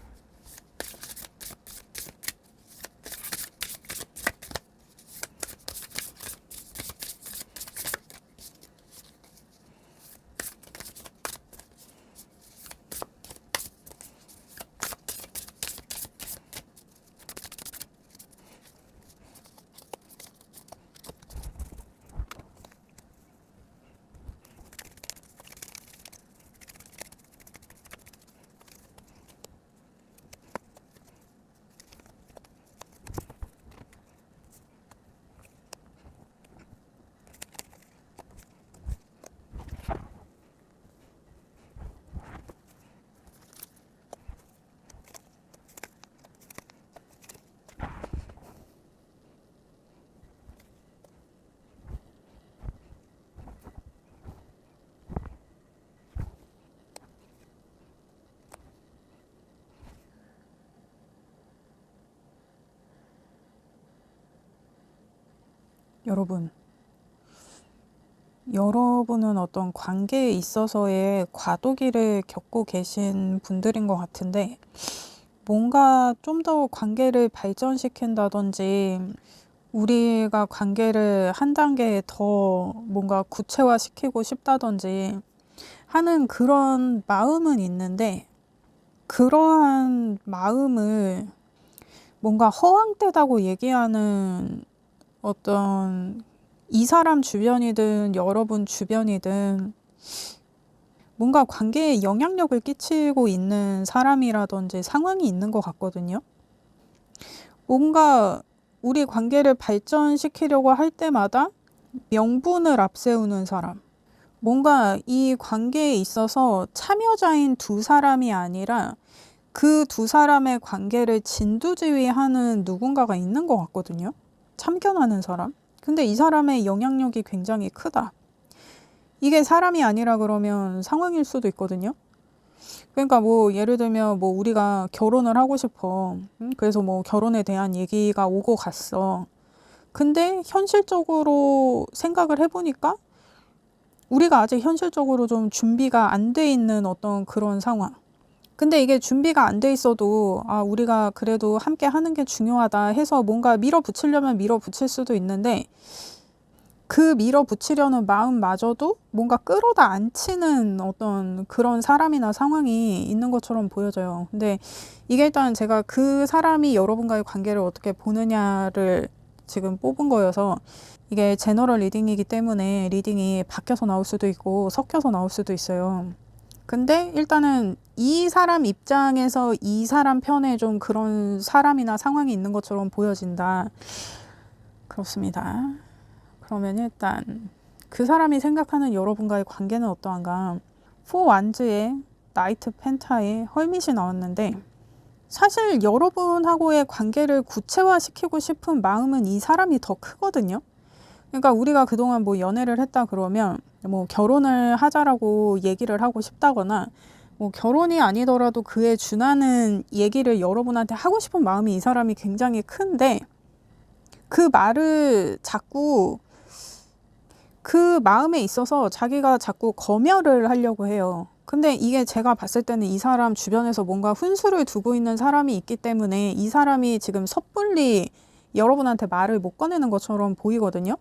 여러분은 어떤 관계에 있어서의 과도기를 겪고 계신 분들인 것 같은데, 뭔가 좀 더 관계를 발전시킨다든지, 우리가 관계를 한 단계 더 뭔가 구체화시키고 싶다든지 하는 그런 마음은 있는데, 그러한 마음을 뭔가 허황되다고 얘기하는 어떤 이 사람 주변이든 여러분 주변이든 뭔가 관계에 영향력을 끼치고 있는 사람이라든지 상황이 있는 것 같거든요. 뭔가 우리 관계를 발전시키려고 할 때마다 명분을 앞세우는 사람. 뭔가 이 관계에 있어서 참여자인 두 사람이 아니라 그 두 사람의 관계를 진두지휘하는 누군가가 있는 것 같거든요. 참견하는 사람. 근데 이 사람의 영향력이 굉장히 크다. 이게 사람이 아니라 그러면 상황일 수도 있거든요. 그러니까 뭐 예를 들면 뭐 우리가 결혼을 하고 싶어. 그래서 뭐 결혼에 대한 얘기가 오고 갔어. 근데 현실적으로 생각을 해보니까 우리가 아직 현실적으로 좀 준비가 안 돼 있는 어떤 그런 상황. 근데 이게 준비가 안 돼 있어도 우리가 그래도 함께 하는 게 중요하다 해서 뭔가 밀어붙이려면 밀어붙일 수도 있는데, 그 밀어붙이려는 마음마저도 뭔가 끌어다 앉히는 어떤 그런 사람이나 상황이 있는 것처럼 보여져요. 근데 이게 일단 제가 그 사람이 여러분과의 관계를 어떻게 보느냐를 지금 뽑은 거여서, 이게 제너럴 리딩이기 때문에 리딩이 바뀌어서 나올 수도 있고 섞여서 나올 수도 있어요. 근데 일단은 이 사람 입장에서 이 사람 편에 좀 그런 사람이나 상황이 있는 것처럼 보여진다. 그렇습니다. 그러면 일단 그 사람이 생각하는 여러분과의 관계는 어떠한가? 4 완즈의 나이트 펜타의 헐밋이 나왔는데, 사실 여러분하고의 관계를 구체화시키고 싶은 마음은 이 사람이 더 크거든요. 그러니까 우리가 그동안 뭐 연애를 했다 그러면 뭐 결혼을 하자라고 얘기를 하고 싶다거나, 뭐 결혼이 아니더라도 그에 준하는 얘기를 여러분한테 하고 싶은 마음이 이 사람이 굉장히 큰데, 그 말을 자꾸 그 마음에 있어서 자기가 자꾸 검열을 하려고 해요. 근데 이게 제가 봤을 때는 이 사람 주변에서 뭔가 훈수를 두고 있는 사람이 있기 때문에 이 사람이 지금 섣불리 여러분한테 말을 못 꺼내는 것처럼 보이거든요.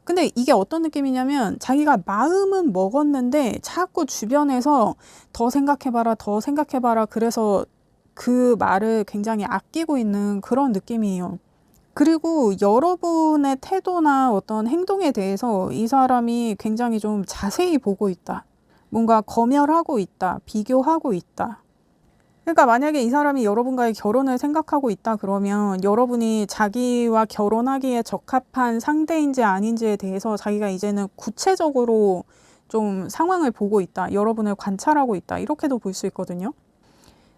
근데 이게 어떤 느낌이냐면, 자기가 마음은 먹었는데 자꾸 주변에서 더 생각해봐라, 더 생각해봐라, 그래서 그 말을 굉장히 아끼고 있는 그런 느낌이에요. 그리고 여러분의 태도나 어떤 행동에 대해서 이 사람이 굉장히 좀 자세히 보고 있다. 뭔가 검열하고 있다. 비교하고 있다. 그러니까 만약에 이 사람이 여러분과의 결혼을 생각하고 있다 그러면, 여러분이 자기와 결혼하기에 적합한 상대인지 아닌지에 대해서 자기가 이제는 구체적으로 좀 상황을 보고 있다. 여러분을 관찰하고 있다. 이렇게도 볼 수 있거든요.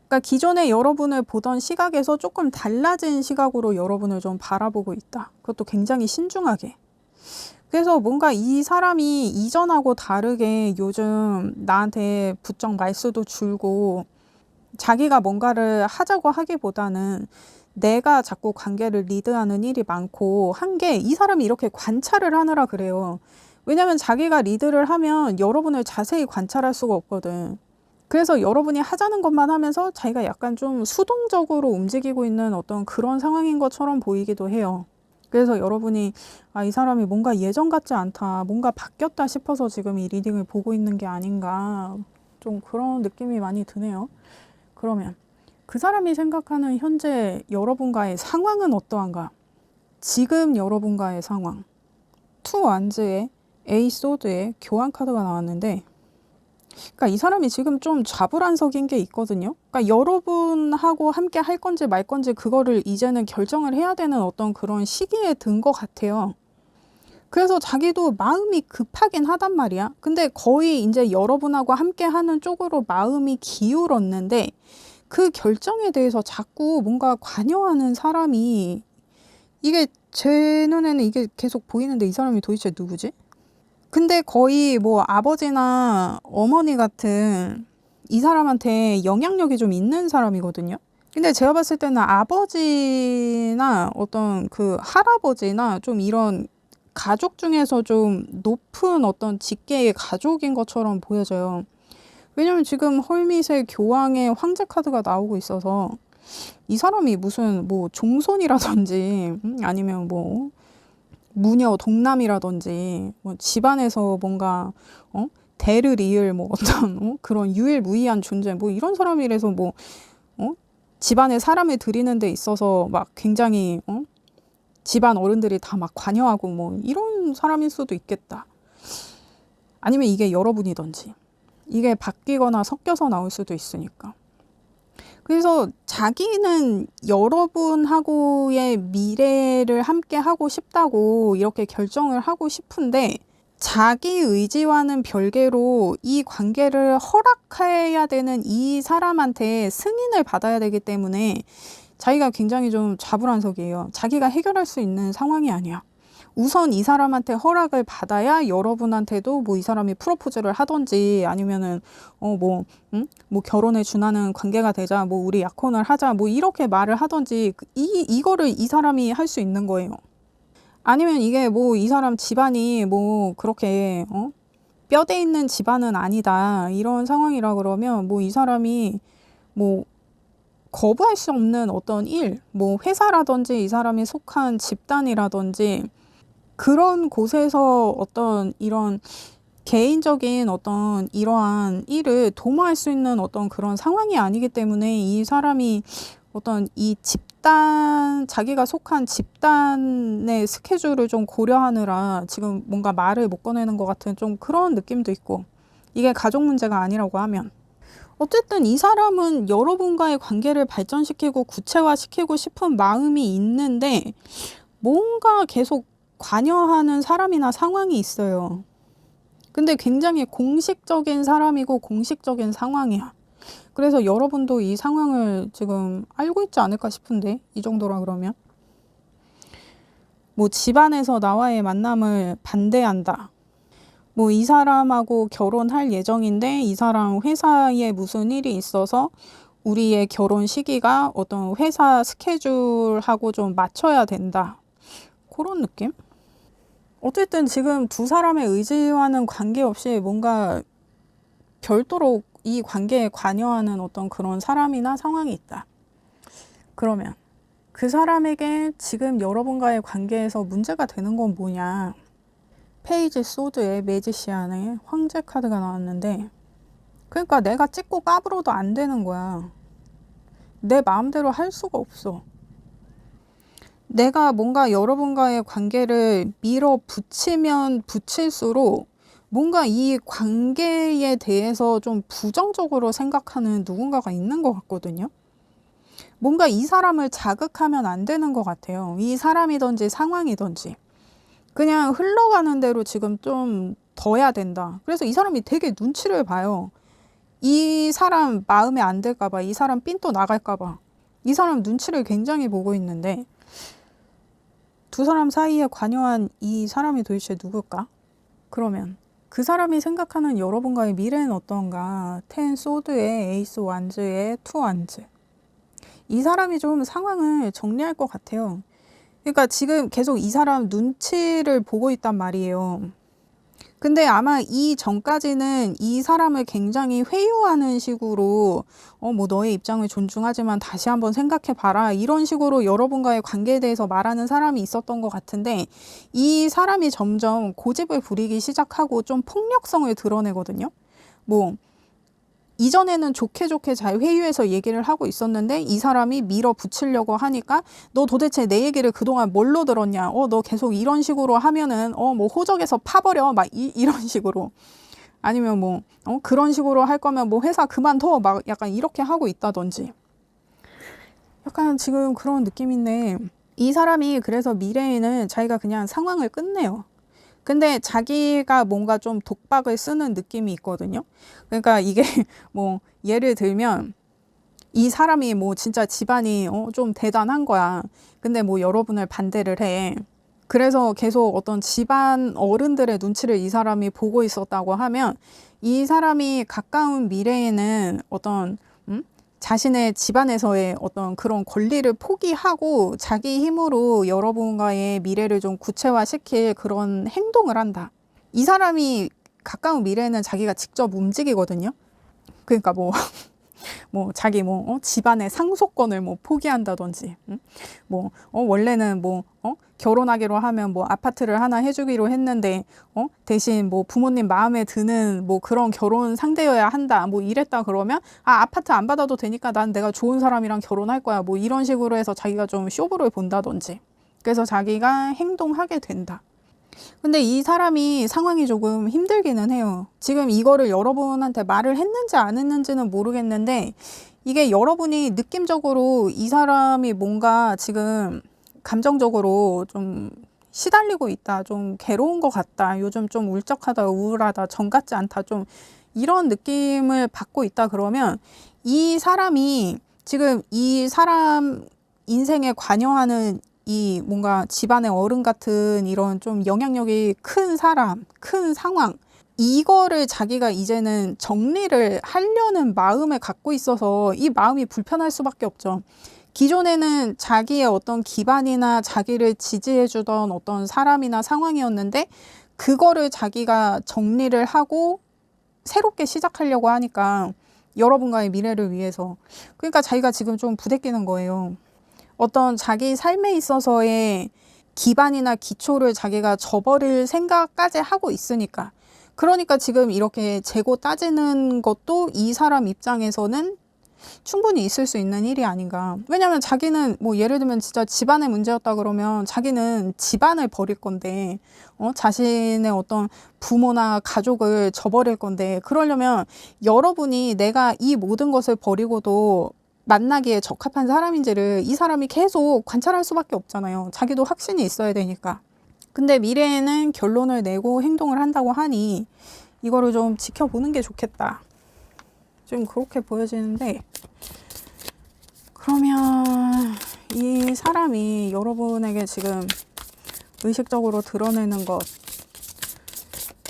그러니까 기존에 여러분을 보던 시각에서 조금 달라진 시각으로 여러분을 좀 바라보고 있다. 그것도 굉장히 신중하게. 그래서 뭔가 이 사람이 이전하고 다르게 요즘 나한테 부쩍 말수도 줄고 자기가 뭔가를 하자고 하기보다는 내가 자꾸 관계를 리드하는 일이 많고 한 게, 이 사람이 이렇게 관찰을 하느라 그래요. 왜냐면 자기가 리드를 하면 여러분을 자세히 관찰할 수가 없거든. 그래서 여러분이 하자는 것만 하면서 자기가 약간 좀 수동적으로 움직이고 있는 어떤 그런 상황인 것처럼 보이기도 해요. 그래서 여러분이 이 사람이 뭔가 예전 같지 않다, 뭔가 바뀌었다 싶어서 지금 이 리딩을 보고 있는 게 아닌가, 좀 그런 느낌이 많이 드네요. 그러면 그 사람이 생각하는 현재 여러분과의 상황은 어떠한가? 지금 여러분과의 상황. 투 완즈의 에이 소드의 교환 카드가 나왔는데, 그러니까 이 사람이 지금 좀 좌불안석인 게 있거든요. 그러니까 여러분하고 함께 할 건지 말 건지 그거를 이제는 결정을 해야 되는 어떤 그런 시기에 든 것 같아요. 그래서 자기도 마음이 급하긴 하단 말이야. 근데 거의 이제 여러분하고 함께 하는 쪽으로 마음이 기울었는데, 그 결정에 대해서 자꾸 뭔가 관여하는 사람이, 이게 제 눈에는 이게 계속 보이는데 이 사람이 도대체 누구지? 근데 거의 뭐 아버지나 어머니 같은 이 사람한테 영향력이 좀 있는 사람이거든요. 근데 제가 봤을 때는 아버지나 어떤 그 할아버지나 좀 이런 가족 중에서 좀 높은 어떤 직계의 가족인 것처럼 보여져요. 왜냐면 지금 헐밋의 교황의 황제 카드가 나오고 있어서 이 사람이 무슨 뭐 종손이라든지 아니면 뭐 무녀 동남이라든지 뭐 집안에서 뭔가 대를 이을 뭐 어떤 그런 유일무이한 존재 뭐 이런 사람이라서 뭐 집안에 사람을 들이는 데 있어서 막 굉장히 집안 어른들이 다 막 관여하고 뭐 이런 사람일 수도 있겠다. 아니면 이게 여러분이든지 이게 바뀌거나 섞여서 나올 수도 있으니까. 그래서 자기는 여러분하고의 미래를 함께 하고 싶다고 이렇게 결정을 하고 싶은데 자기 의지와는 별개로 이 관계를 허락해야 되는 이 사람한테 승인을 받아야 되기 때문에 자기가 굉장히 좀 자불안석이에요. 자기가 해결할 수 있는 상황이 아니야. 우선 이 사람한테 허락을 받아야 여러분한테도 뭐 이 사람이 프로포즈를 하던지 아니면은 뭐 결혼에 준하는 관계가 되자 뭐 우리 약혼을 하자 뭐 이렇게 말을 하던지 이거를 이 사람이 할 수 있는 거예요. 아니면 이게 뭐 이 사람 집안이 뭐 그렇게 뼈대 있는 집안은 아니다 이런 상황이라 그러면 뭐 이 사람이 뭐 거부할 수 없는 어떤 일, 뭐 회사라든지 이 사람이 속한 집단이라든지 그런 곳에서 어떤 이런 개인적인 어떤 이러한 일을 도모할 수 있는 어떤 그런 상황이 아니기 때문에 이 사람이 어떤 이 집단, 자기가 속한 집단의 스케줄을 좀 고려하느라 지금 뭔가 말을 못 꺼내는 것 같은 좀 그런 느낌도 있고, 이게 가족 문제가 아니라고 하면 어쨌든 이 사람은 여러분과의 관계를 발전시키고 구체화시키고 싶은 마음이 있는데 뭔가 계속 관여하는 사람이나 상황이 있어요. 근데 굉장히 공식적인 사람이고 공식적인 상황이야. 그래서 여러분도 이 상황을 지금 알고 있지 않을까 싶은데, 이 정도라 그러면 뭐 집안에서 나와의 만남을 반대한다, 뭐 이 사람하고 결혼할 예정인데 이 사람 회사에 무슨 일이 있어서 우리의 결혼 시기가 어떤 회사 스케줄하고 좀 맞춰야 된다, 그런 느낌? 어쨌든 지금 두 사람의 의지와는 관계없이 뭔가 별도로 이 관계에 관여하는 어떤 그런 사람이나 상황이 있다. 그러면 그 사람에게 지금 여러분과의 관계에서 문제가 되는 건 뭐냐? 페이지 소드의 매지시안의 황제 카드가 나왔는데, 그러니까 내가 찍고 까불어도 안 되는 거야. 내 마음대로 할 수가 없어. 내가 뭔가 여러분과의 관계를 밀어붙이면 붙일수록 뭔가 이 관계에 대해서 좀 부정적으로 생각하는 누군가가 있는 것 같거든요. 뭔가 이 사람을 자극하면 안 되는 것 같아요. 이 사람이든지 상황이든지. 그냥 흘러가는 대로 지금 좀 둬야 된다. 그래서 이 사람이 되게 눈치를 봐요. 이 사람 마음에 안 들까봐, 이 사람 삔또 나갈까봐. 이 사람 눈치를 굉장히 보고 있는데, 두 사람 사이에 관여한 이 사람이 도대체 누굴까? 그러면 그 사람이 생각하는 여러분과의 미래는 어떤가? 텐 소드의 에이스 완즈의 투 완즈. 이 사람이 좀 상황을 정리할 것 같아요. 그러니까 지금 계속 이 사람 눈치를 보고 있단 말이에요. 근데 아마 이 전까지는 이 사람을 굉장히 회유하는 식으로 뭐 너의 입장을 존중하지만 다시 한번 생각해 봐라, 이런 식으로 여러분과의 관계에 대해서 말하는 사람이 있었던 것 같은데, 이 사람이 점점 고집을 부리기 시작하고 좀 폭력성을 드러내거든요. 뭐 이전에는 좋게 잘 회유해서 얘기를 하고 있었는데 이 사람이 밀어붙이려고 하니까 너 도대체 내 얘기를 그동안 뭘로 들었냐, 너 계속 이런 식으로 하면은 뭐 호적에서 파버려, 막 이런 식으로. 아니면 뭐 그런 식으로 할 거면 뭐 회사 그만둬, 막 약간 이렇게 하고 있다든지. 약간 지금 그런 느낌인데, 이 사람이 그래서 미래에는 자기가 그냥 상황을 끝내요. 근데 자기가 뭔가 좀 독박을 쓰는 느낌이 있거든요. 그러니까 이게 뭐 예를 들면 이 사람이 뭐 진짜 집안이 좀 대단한 거야. 근데 뭐 여러분을 반대를 해. 그래서 계속 어떤 집안 어른들의 눈치를 이 사람이 보고 있었다고 하면, 이 사람이 가까운 미래에는 어떤 자신의 집안에서의 어떤 그런 권리를 포기하고 자기 힘으로 여러분과의 미래를 좀 구체화시킬 그런 행동을 한다. 이 사람이 가까운 미래에는 자기가 직접 움직이거든요. 그러니까 뭐 자기 집안의 상속권을 포기한다든지, 원래는 결혼하기로 하면 아파트를 하나 해주기로 했는데, 대신 부모님 마음에 드는 그런 결혼 상대여야 한다, 이랬다 그러면, 아파트 안 받아도 되니까 난 내가 좋은 사람이랑 결혼할 거야, 이런 식으로 해서 자기가 좀 쇼부를 본다든지. 그래서 자기가 행동하게 된다. 근데 이 사람이 상황이 조금 힘들기는 해요. 지금 이거를 여러분한테 말을 했는지 안 했는지는 모르겠는데, 이게 여러분이 느낌적으로 이 사람이 뭔가 지금 감정적으로 좀 시달리고 있다, 좀 괴로운 것 같다, 요즘 좀 울적하다, 우울하다, 정 같지 않다, 좀 이런 느낌을 받고 있다 그러면, 이 사람이 지금 이 사람 인생에 관여하는 이 뭔가 집안의 어른 같은 이런 좀 영향력이 큰 사람, 큰 상황, 이거를 자기가 이제는 정리를 하려는 마음을 갖고 있어서 이 마음이 불편할 수밖에 없죠. 기존에는 자기의 어떤 기반이나 자기를 지지해주던 어떤 사람이나 상황이었는데, 그거를 자기가 정리를 하고 새롭게 시작하려고 하니까, 여러분과의 미래를 위해서. 그러니까 자기가 지금 좀 부대끼는 거예요. 어떤 자기 삶에 있어서의 기반이나 기초를 자기가 저버릴 생각까지 하고 있으니까. 그러니까 지금 이렇게 재고 따지는 것도 이 사람 입장에서는 충분히 있을 수 있는 일이 아닌가. 왜냐면 자기는 예를 들면 진짜 집안의 문제였다 그러면 자기는 집안을 버릴 건데, 자신의 어떤 부모나 가족을 저버릴 건데, 그러려면 여러분이 내가 이 모든 것을 버리고도 만나기에 적합한 사람인지를 이 사람이 계속 관찰할 수밖에 없잖아요. 자기도 확신이 있어야 되니까. 근데 미래에는 결론을 내고 행동을 한다고 하니 이거를 좀 지켜보는 게 좋겠다. 좀 그렇게 보여지는데, 그러면 이 사람이 여러분에게 지금 의식적으로 드러내는 것,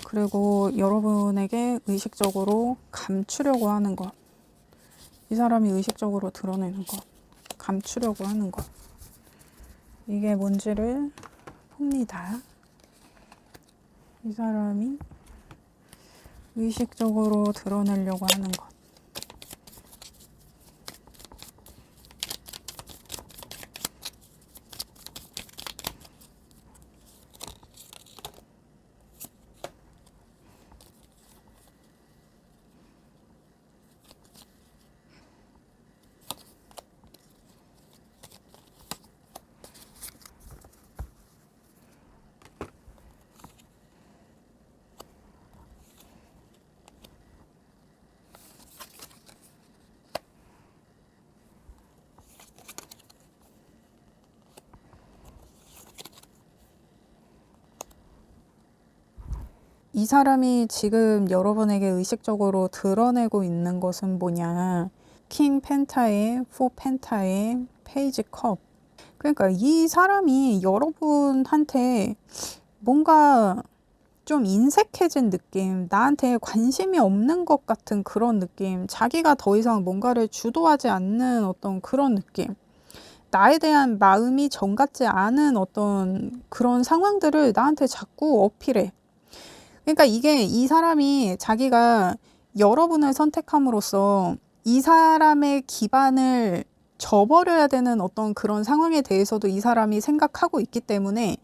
그리고 여러분에게 의식적으로 감추려고 하는 것, 이 사람이 의식적으로 드러내는 것, 감추려고 하는 것, 이게 뭔지를 봅니다. 이 사람이 의식적으로 드러내려고 하는 것. 이 사람이 지금 여러분에게 의식적으로 드러내고 있는 것은 뭐냐. 킹 펜타의, 포 펜타의, 페이지 컵. 그러니까 이 사람이 여러분한테 뭔가 좀 인색해진 느낌, 나한테 관심이 없는 것 같은 그런 느낌, 자기가 더 이상 뭔가를 주도하지 않는 어떤 그런 느낌, 나에 대한 마음이 정 같지 않은 어떤 그런 상황들을 나한테 자꾸 어필해. 그러니까 이게 이 사람이 자기가 여러분을 선택함으로써 이 사람의 기반을 저버려야 되는 어떤 그런 상황에 대해서도 이 사람이 생각하고 있기 때문에,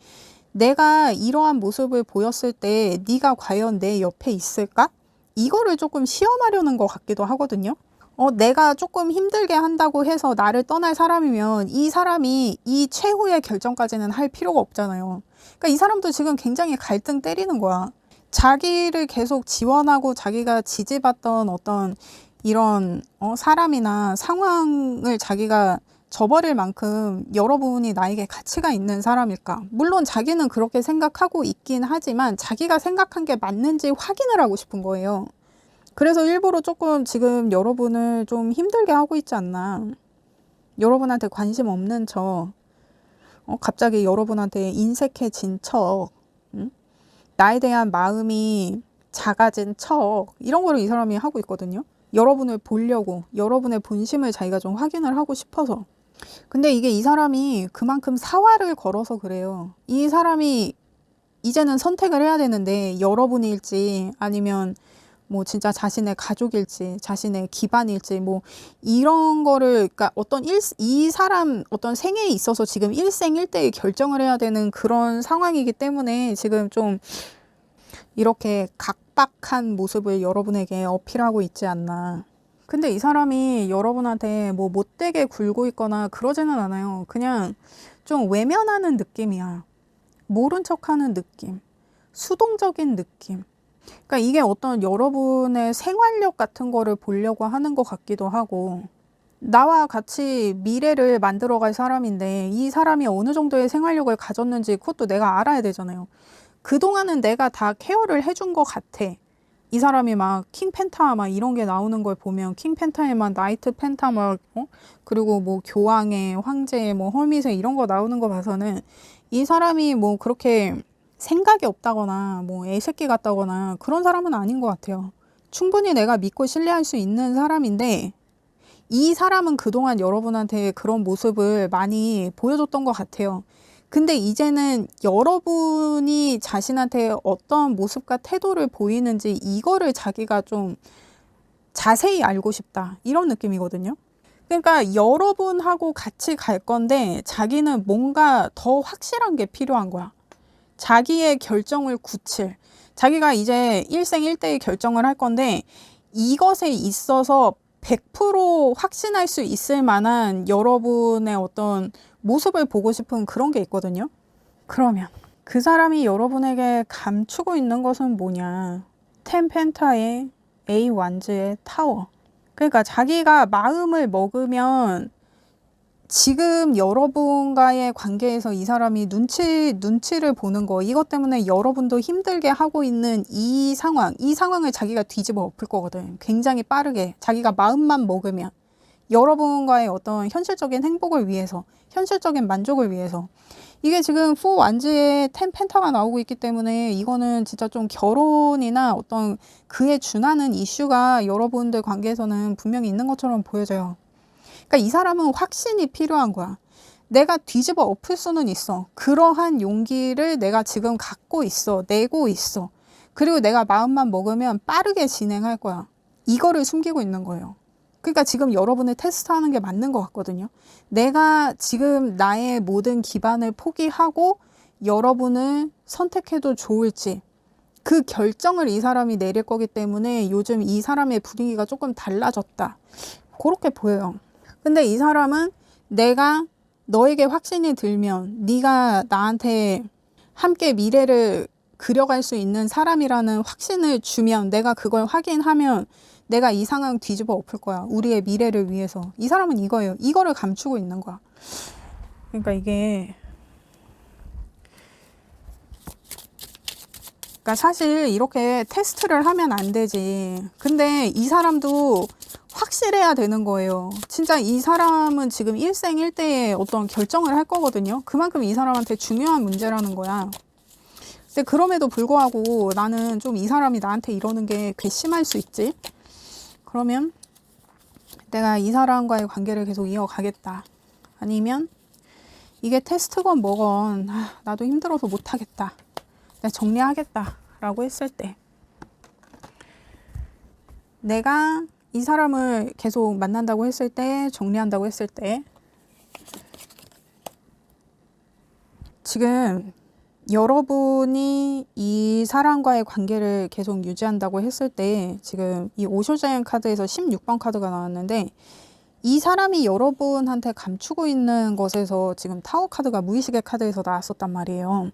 내가 이러한 모습을 보였을 때 네가 과연 내 옆에 있을까? 이거를 조금 시험하려는 것 같기도 하거든요. 내가 조금 힘들게 한다고 해서 나를 떠날 사람이면 이 사람이 이 최후의 결정까지는 할 필요가 없잖아요. 그러니까 이 사람도 지금 굉장히 갈등 때리는 거야. 자기를 계속 지원하고 자기가 지지받던 어떤 이런 사람이나 상황을 자기가 저버릴 만큼 여러분이 나에게 가치가 있는 사람일까? 물론 자기는 그렇게 생각하고 있긴 하지만 자기가 생각한 게 맞는지 확인을 하고 싶은 거예요. 그래서 일부러 조금 지금 여러분을 좀 힘들게 하고 있지 않나. 여러분한테 관심 없는 척, 갑자기 여러분한테 인색해진 척, 응? 나에 대한 마음이 작아진 척, 이런 거를 이 사람이 하고 있거든요. 여러분을 보려고, 여러분의 본심을 자기가 좀 확인을 하고 싶어서. 근데 이게 이 사람이 그만큼 사활을 걸어서 그래요. 이 사람이 이제는 선택을 해야 되는데 여러분일지 아니면 뭐 진짜 자신의 가족일지 자신의 기반일지 뭐 이런 거를, 그러니까 이 사람 어떤 생애에 있어서 지금 일생일대의 결정을 해야 되는 그런 상황이기 때문에 지금 좀 이렇게 각박한 모습을 여러분에게 어필하고 있지 않나. 근데 이 사람이 여러분한테 뭐 못되게 굴고 있거나 그러지는 않아요. 그냥 좀 외면하는 느낌이야. 모른 척하는 느낌, 수동적인 느낌. 그러니까 이게 어떤 여러분의 생활력 같은 거를 보려고 하는 것 같기도 하고, 나와 같이 미래를 만들어갈 사람인데 이 사람이 어느 정도의 생활력을 가졌는지 그것도 내가 알아야 되잖아요. 그동안은 내가 다 케어를 해준 것 같아. 이 사람이 막 킹펜타 막 이런 게 나오는 걸 보면 킹펜타에만 나이트 펜타 막 그리고 뭐 교황의 황제 뭐 헐밋의 이런 거 나오는 거 봐서는 이 사람이 뭐 그렇게 생각이 없다거나 뭐 애새끼 같다거나 그런 사람은 아닌 것 같아요. 충분히 내가 믿고 신뢰할 수 있는 사람인데 이 사람은 그동안 여러분한테 그런 모습을 많이 보여줬던 것 같아요. 근데 이제는 여러분이 자신한테 어떤 모습과 태도를 보이는지 이거를 자기가 좀 자세히 알고 싶다. 이런 느낌이거든요. 그러니까 여러분하고 같이 갈 건데 자기는 뭔가 더 확실한 게 필요한 거야. 자기의 결정을 굳힐. 자기가 이제 일생일대의 결정을 할 건데 이것에 있어서 100% 확신할 수 있을 만한 여러분의 어떤 모습을 보고 싶은 그런 게 있거든요. 그러면 그 사람이 여러분에게 감추고 있는 것은 뭐냐? 텐펜타의 A 완즈의 타워. 그러니까 자기가 마음을 먹으면 지금 여러분과의 관계에서 이 사람이 눈치를 보는 거, 이것 때문에 여러분도 힘들게 하고 있는 이 상황을 자기가 뒤집어 엎을 거거든. 굉장히 빠르게. 자기가 마음만 먹으면. 여러분과의 어떤 현실적인 행복을 위해서, 현실적인 만족을 위해서. 이게 지금 4 완즈의 10 펜타가 나오고 있기 때문에 이거는 진짜 좀 결혼이나 어떤 그에 준하는 이슈가 여러분들 관계에서는 분명히 있는 것처럼 보여져요. 그러니까 이 사람은 확신이 필요한 거야. 내가 뒤집어 엎을 수는 있어. 그러한 용기를 내가 지금 갖고 있어. 내고 있어. 그리고 내가 마음만 먹으면 빠르게 진행할 거야. 이거를 숨기고 있는 거예요. 그러니까 지금 여러분을 테스트하는 게 맞는 것 같거든요. 내가 지금 나의 모든 기반을 포기하고 여러분을 선택해도 좋을지 그 결정을 이 사람이 내릴 거기 때문에 요즘 이 사람의 분위기가 조금 달라졌다. 그렇게 보여요. 근데 이 사람은 내가 너에게 확신이 들면 네가 나한테 함께 미래를 그려갈 수 있는 사람이라는 확신을 주면 내가 그걸 확인하면 내가 이 상황 뒤집어 엎을 거야. 우리의 미래를 위해서. 이 사람은 이거예요. 이거를 감추고 있는 거야. 그러니까 이게 그러니까 사실 이렇게 테스트를 하면 안 되지. 근데 이 사람도 확실해야 되는 거예요. 진짜 이 사람은 지금 일생일대의 어떤 결정을 할 거거든요. 그만큼 이 사람한테 중요한 문제라는 거야. 근데 그럼에도 불구하고 나는 좀 이 사람이 나한테 이러는 게 괘씸할 수 있지. 그러면 내가 이 사람과의 관계를 계속 이어가겠다. 아니면 이게 테스트건 뭐건 나도 힘들어서 못하겠다. 내가 정리하겠다 라고 했을 때 내가 이 사람을 계속 만난다고 했을 때 정리한다고 했을 때 지금 여러분이 이 사람과의 관계를 계속 유지한다고 했을 때 지금 이 오쇼자이언 카드에서 16번 카드가 나왔는데 이 사람이 여러분한테 감추고 있는 것에서 지금 타워 카드가 무의식의 카드에서 나왔었단 말이에요.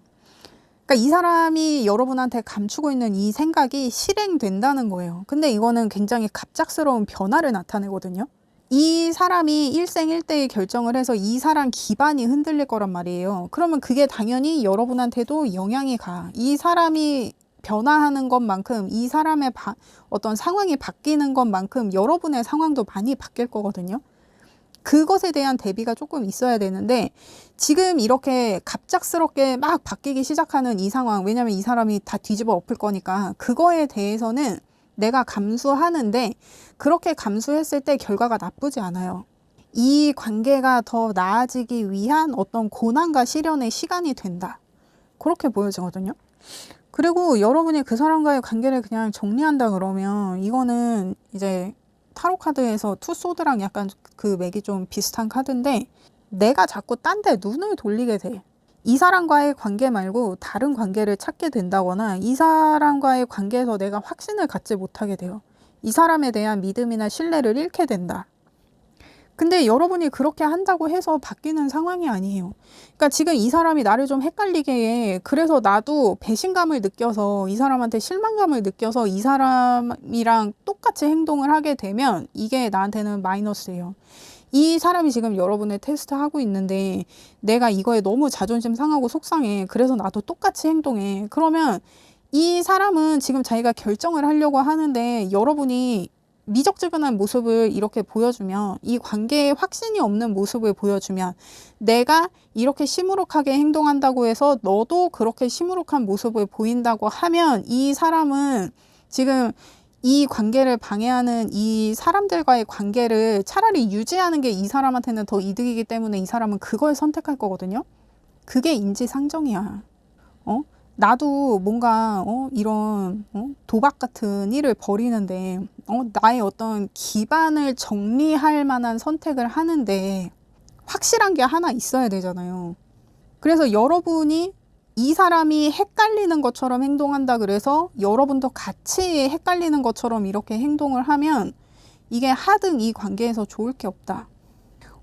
그러니까 이 사람이 여러분한테 감추고 있는 이 생각이 실행된다는 거예요. 근데 이거는 굉장히 갑작스러운 변화를 나타내거든요. 이 사람이 일생일대의 결정을 해서 이 사람 기반이 흔들릴 거란 말이에요. 그러면 그게 당연히 여러분한테도 영향이 가. 이 사람이 변화하는 것만큼 이 사람의 어떤 상황이 바뀌는 것만큼 여러분의 상황도 많이 바뀔 거거든요. 그것에 대한 대비가 조금 있어야 되는데 지금 이렇게 갑작스럽게 막 바뀌기 시작하는 이 상황, 왜냐면 이 사람이 다 뒤집어 엎을 거니까 그거에 대해서는 내가 감수하는데 그렇게 감수했을 때 결과가 나쁘지 않아요. 이 관계가 더 나아지기 위한 어떤 고난과 시련의 시간이 된다. 그렇게 보여지거든요. 그리고 여러분이 그 사람과의 관계를 그냥 정리한다 그러면 이거는 이제 타로 카드에서 투소드랑 약간 그 맥이 좀 비슷한 카드인데 내가 자꾸 딴 데 눈을 돌리게 돼. 이 사람과의 관계 말고 다른 관계를 찾게 된다거나 이 사람과의 관계에서 내가 확신을 갖지 못하게 돼요. 이 사람에 대한 믿음이나 신뢰를 잃게 된다. 근데 여러분이 그렇게 한다고 해서 바뀌는 상황이 아니에요. 그러니까 지금 이 사람이 나를 좀 헷갈리게 해. 그래서 나도 배신감을 느껴서 이 사람한테 실망감을 느껴서 이 사람이랑 똑같이 행동을 하게 되면 이게 나한테는 마이너스예요. 이 사람이 지금 여러분을 테스트하고 있는데 내가 이거에 너무 자존심 상하고 속상해. 그래서 나도 똑같이 행동해. 그러면 이 사람은 지금 자기가 결정을 하려고 하는데 여러분이 미적지근한 모습을 이렇게 보여주면 이 관계에 확신이 없는 모습을 보여주면 내가 이렇게 시무룩하게 행동한다고 해서 너도 그렇게 시무룩한 모습을 보인다고 하면 이 사람은 지금 이 관계를 방해하는 이 사람들과의 관계를 차라리 유지하는 게 이 사람한테는 더 이득이기 때문에 이 사람은 그걸 선택할 거거든요. 그게 인지상정이야. 나도 뭔가 이런 도박 같은 일을 벌이는데 나의 어떤 기반을 정리할 만한 선택을 하는데 확실한 게 하나 있어야 되잖아요. 그래서 여러분이 이 사람이 헷갈리는 것처럼 행동한다 그래서 여러분도 같이 헷갈리는 것처럼 이렇게 행동을 하면 이게 하등 이 관계에서 좋을 게 없다.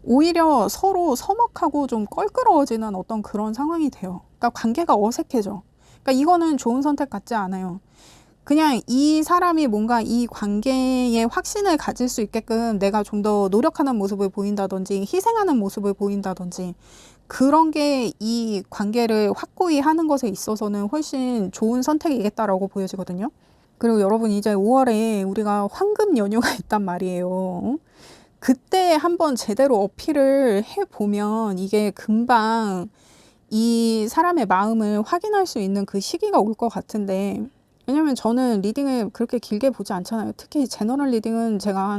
오히려 서로 서먹하고 좀 껄끄러워지는 어떤 그런 상황이 돼요. 그러니까 관계가 어색해져. 그러니까 이거는 좋은 선택 같지 않아요. 그냥 이 사람이 뭔가 이 관계에 확신을 가질 수 있게끔 내가 좀 더 노력하는 모습을 보인다든지 희생하는 모습을 보인다든지 그런 게 이 관계를 확고히 하는 것에 있어서는 훨씬 좋은 선택이겠다라고 보여지거든요. 그리고 여러분 이제 5월에 우리가 황금 연휴가 있단 말이에요. 그때 한번 제대로 어필을 해보면 이게 금방 이 사람의 마음을 확인할 수 있는 그 시기가 올 것 같은데 왜냐면 저는 리딩을 그렇게 길게 보지 않잖아요. 특히 제너럴 리딩은 제가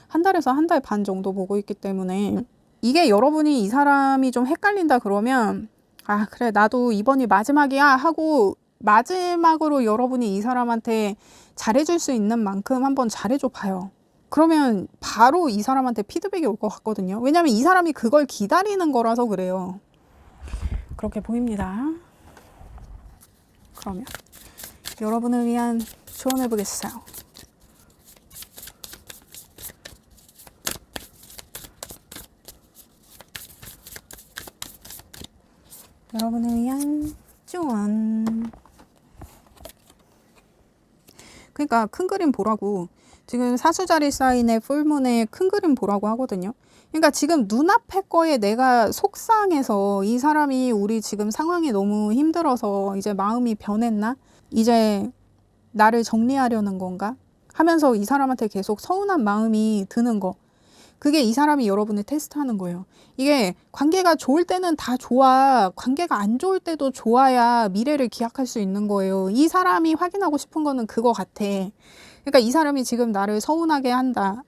한 달에서 한 달 반 정도 보고 있기 때문에 이게 여러분이 이 사람이 좀 헷갈린다 그러면 아 그래 나도 이번이 마지막이야 하고 마지막으로 여러분이 이 사람한테 잘해줄 수 있는 만큼 한번 잘해줘 봐요. 그러면 바로 이 사람한테 피드백이 올 것 같거든요. 왜냐면 이 사람이 그걸 기다리는 거라서 그래요. 그렇게 보입니다. 그러면 여러분을 위한 조언해 보겠어요. 여러분을 위한 조언. 그러니까 큰 그림 보라고. 지금 사수자리 사인의 풀문에 큰 그림 보라고 하거든요. 그러니까 지금 눈앞의 거에 내가 속상해서 이 사람이 우리 지금 상황이 너무 힘들어서 이제 마음이 변했나? 이제 나를 정리하려는 건가? 하면서 이 사람한테 계속 서운한 마음이 드는 거. 그게 이 사람이 여러분을 테스트하는 거예요. 이게 관계가 좋을 때는 다 좋아. 관계가 안 좋을 때도 좋아야 미래를 기약할 수 있는 거예요. 이 사람이 확인하고 싶은 거는 그거 같아. 그러니까 이 사람이 지금 나를 서운하게 한다.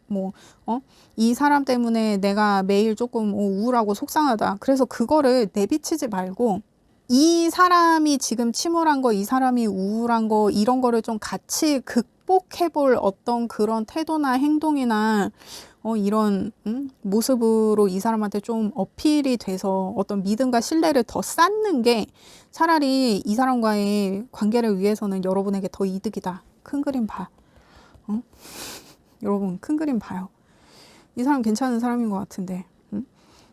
이 사람 때문에 내가 매일 조금 우울하고 속상하다. 그래서 그거를 내비치지 말고 이 사람이 지금 침울한 거, 이 사람이 우울한 거 이런 거를 좀 같이 극복해 볼 어떤 그런 태도나 행동이나 이런 모습으로 이 사람한테 좀 어필이 돼서 어떤 믿음과 신뢰를 더 쌓는 게 차라리 이 사람과의 관계를 위해서는 여러분에게 더 이득이다. 큰 그림 봐. 여러분 큰 그림 봐요. 이 사람 괜찮은 사람인 것 같은데.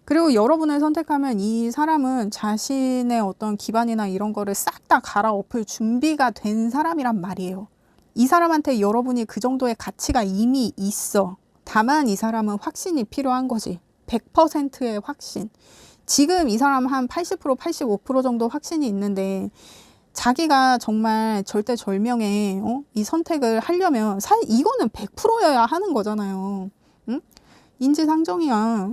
그리고 여러분을 선택하면 이 사람은 자신의 어떤 기반이나 이런 거를 싹 다 갈아엎을 준비가 된 사람이란 말이에요. 이 사람한테 여러분이 그 정도의 가치가 이미 있어. 다만 이 사람은 확신이 필요한 거지. 100%의 확신. 지금 이 사람 한 80%, 85% 정도 확신이 있는데 자기가 정말 절대절명의 이 선택을 하려면 이거는 100%여야 하는 거잖아요. 응? 인지상정이야.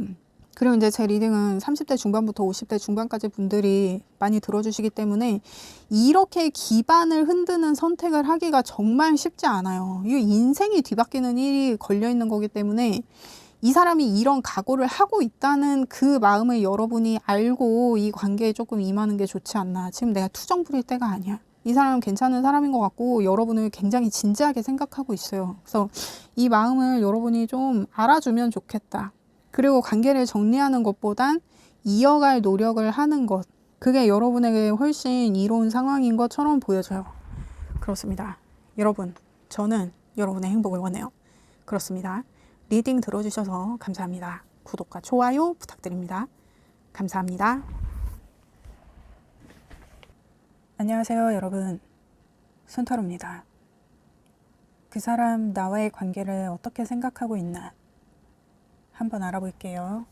그리고 이제 제 리딩은 30대 중반부터 50대 중반까지 분들이 많이 들어주시기 때문에 이렇게 기반을 흔드는 선택을 하기가 정말 쉽지 않아요. 이 인생이 뒤바뀌는 일이 걸려 있는 거기 때문에 이 사람이 이런 각오를 하고 있다는 그 마음을 여러분이 알고 이 관계에 조금 임하는 게 좋지 않나. 지금 내가 투정 부릴 때가 아니야. 이 사람은 괜찮은 사람인 것 같고 여러분을 굉장히 진지하게 생각하고 있어요. 그래서 이 마음을 여러분이 좀 알아주면 좋겠다. 그리고 관계를 정리하는 것보단 이어갈 노력을 하는 것. 그게 여러분에게 훨씬 이로운 상황인 것처럼 보여져요. 그렇습니다. 여러분, 저는 여러분의 행복을 원해요. 그렇습니다. 리딩 들어주셔서 감사합니다. 구독과 좋아요 부탁드립니다. 감사합니다. 안녕하세요, 여러분. 순타로입니다. 그 사람 나와의 관계를 어떻게 생각하고 있나 한번 알아볼게요.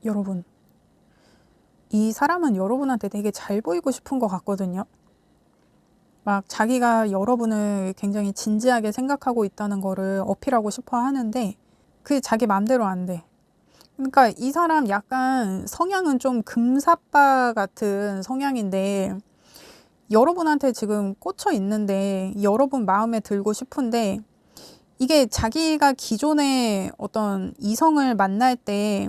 여러분, 이 사람은 여러분한테 되게 잘 보이고 싶은 것 같거든요. 막 자기가 여러분을 굉장히 진지하게 생각하고 있다는 거를 어필하고 싶어 하는데 그게 자기 맘대로 안 돼. 그러니까 이 사람 약간 성향은 좀 금사빠 같은 성향인데 여러분한테 지금 꽂혀 있는데 여러분 마음에 들고 싶은데 이게 자기가 기존에 어떤 이성을 만날 때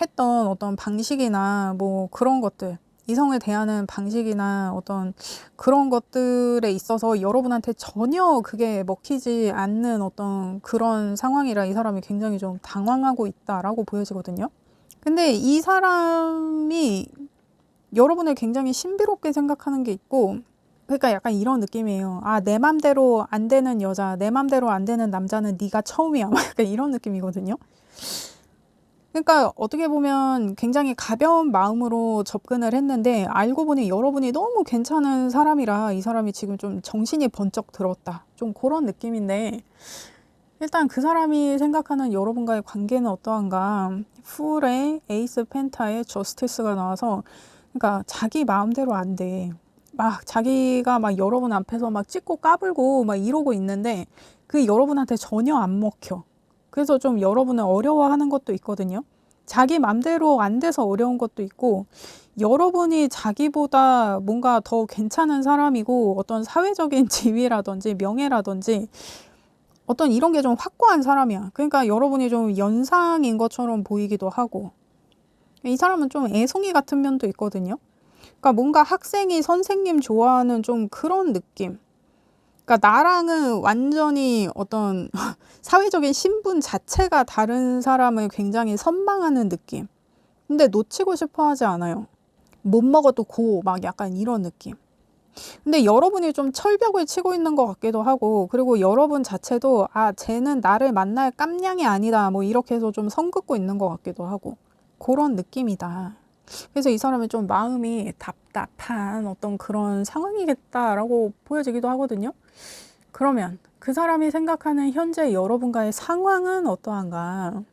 했던 어떤 방식이나 뭐 그런 것들, 이성을 대하는 방식이나 어떤 그런 것들에 있어서 여러분한테 전혀 그게 먹히지 않는 어떤 그런 상황이라 이 사람이 굉장히 좀 당황하고 있다라고 보여지거든요. 근데 이 사람이 여러분을 굉장히 신비롭게 생각하는 게 있고, 그러니까 약간 이런 느낌이에요. 아, 내 맘대로 안 되는 여자, 내 맘대로 안 되는 남자는 네가 처음이야. 막 약간 이런 느낌이거든요. 그러니까 어떻게 보면 굉장히 가벼운 마음으로 접근을 했는데 알고 보니 여러분이 너무 괜찮은 사람이라 이 사람이 지금 좀 정신이 번쩍 들었다. 좀 그런 느낌인데 일단 그 사람이 생각하는 여러분과의 관계는 어떠한가? 풀의 에이스 펜타의 저스티스가 나와서 그러니까 자기 마음대로 안 돼. 막 자기가 막 여러분 앞에서 막 찍고 까불고 막 이러고 있는데 그 여러분한테 전혀 안 먹혀. 그래서 좀 여러분을 어려워하는 것도 있거든요. 자기 맘대로 안 돼서 어려운 것도 있고 여러분이 자기보다 뭔가 더 괜찮은 사람이고 어떤 사회적인 지위라든지 명예라든지 어떤 이런 게 좀 확고한 사람이야. 그러니까 여러분이 좀 연상인 것처럼 보이기도 하고 이 사람은 좀 애송이 같은 면도 있거든요. 그러니까 뭔가 학생이 선생님 좋아하는 좀 그런 느낌. 그러니까 나랑은 완전히 어떤 사회적인 신분 자체가 다른 사람을 굉장히 선망하는 느낌. 근데 놓치고 싶어 하지 않아요. 못 먹어도 고, 막 약간 이런 느낌. 근데 여러분이 좀 철벽을 치고 있는 것 같기도 하고, 그리고 여러분 자체도, 아, 쟤는 나를 만날 깜냥이 아니다. 뭐 이렇게 해서 좀 선 긋고 있는 것 같기도 하고. 그런 느낌이다. 그래서 이 사람은 좀 마음이 답답한 어떤 그런 상황이겠다라고 보여지기도 하거든요. 그러면 그 사람이 생각하는 현재 여러분과의 상황은 어떠한가?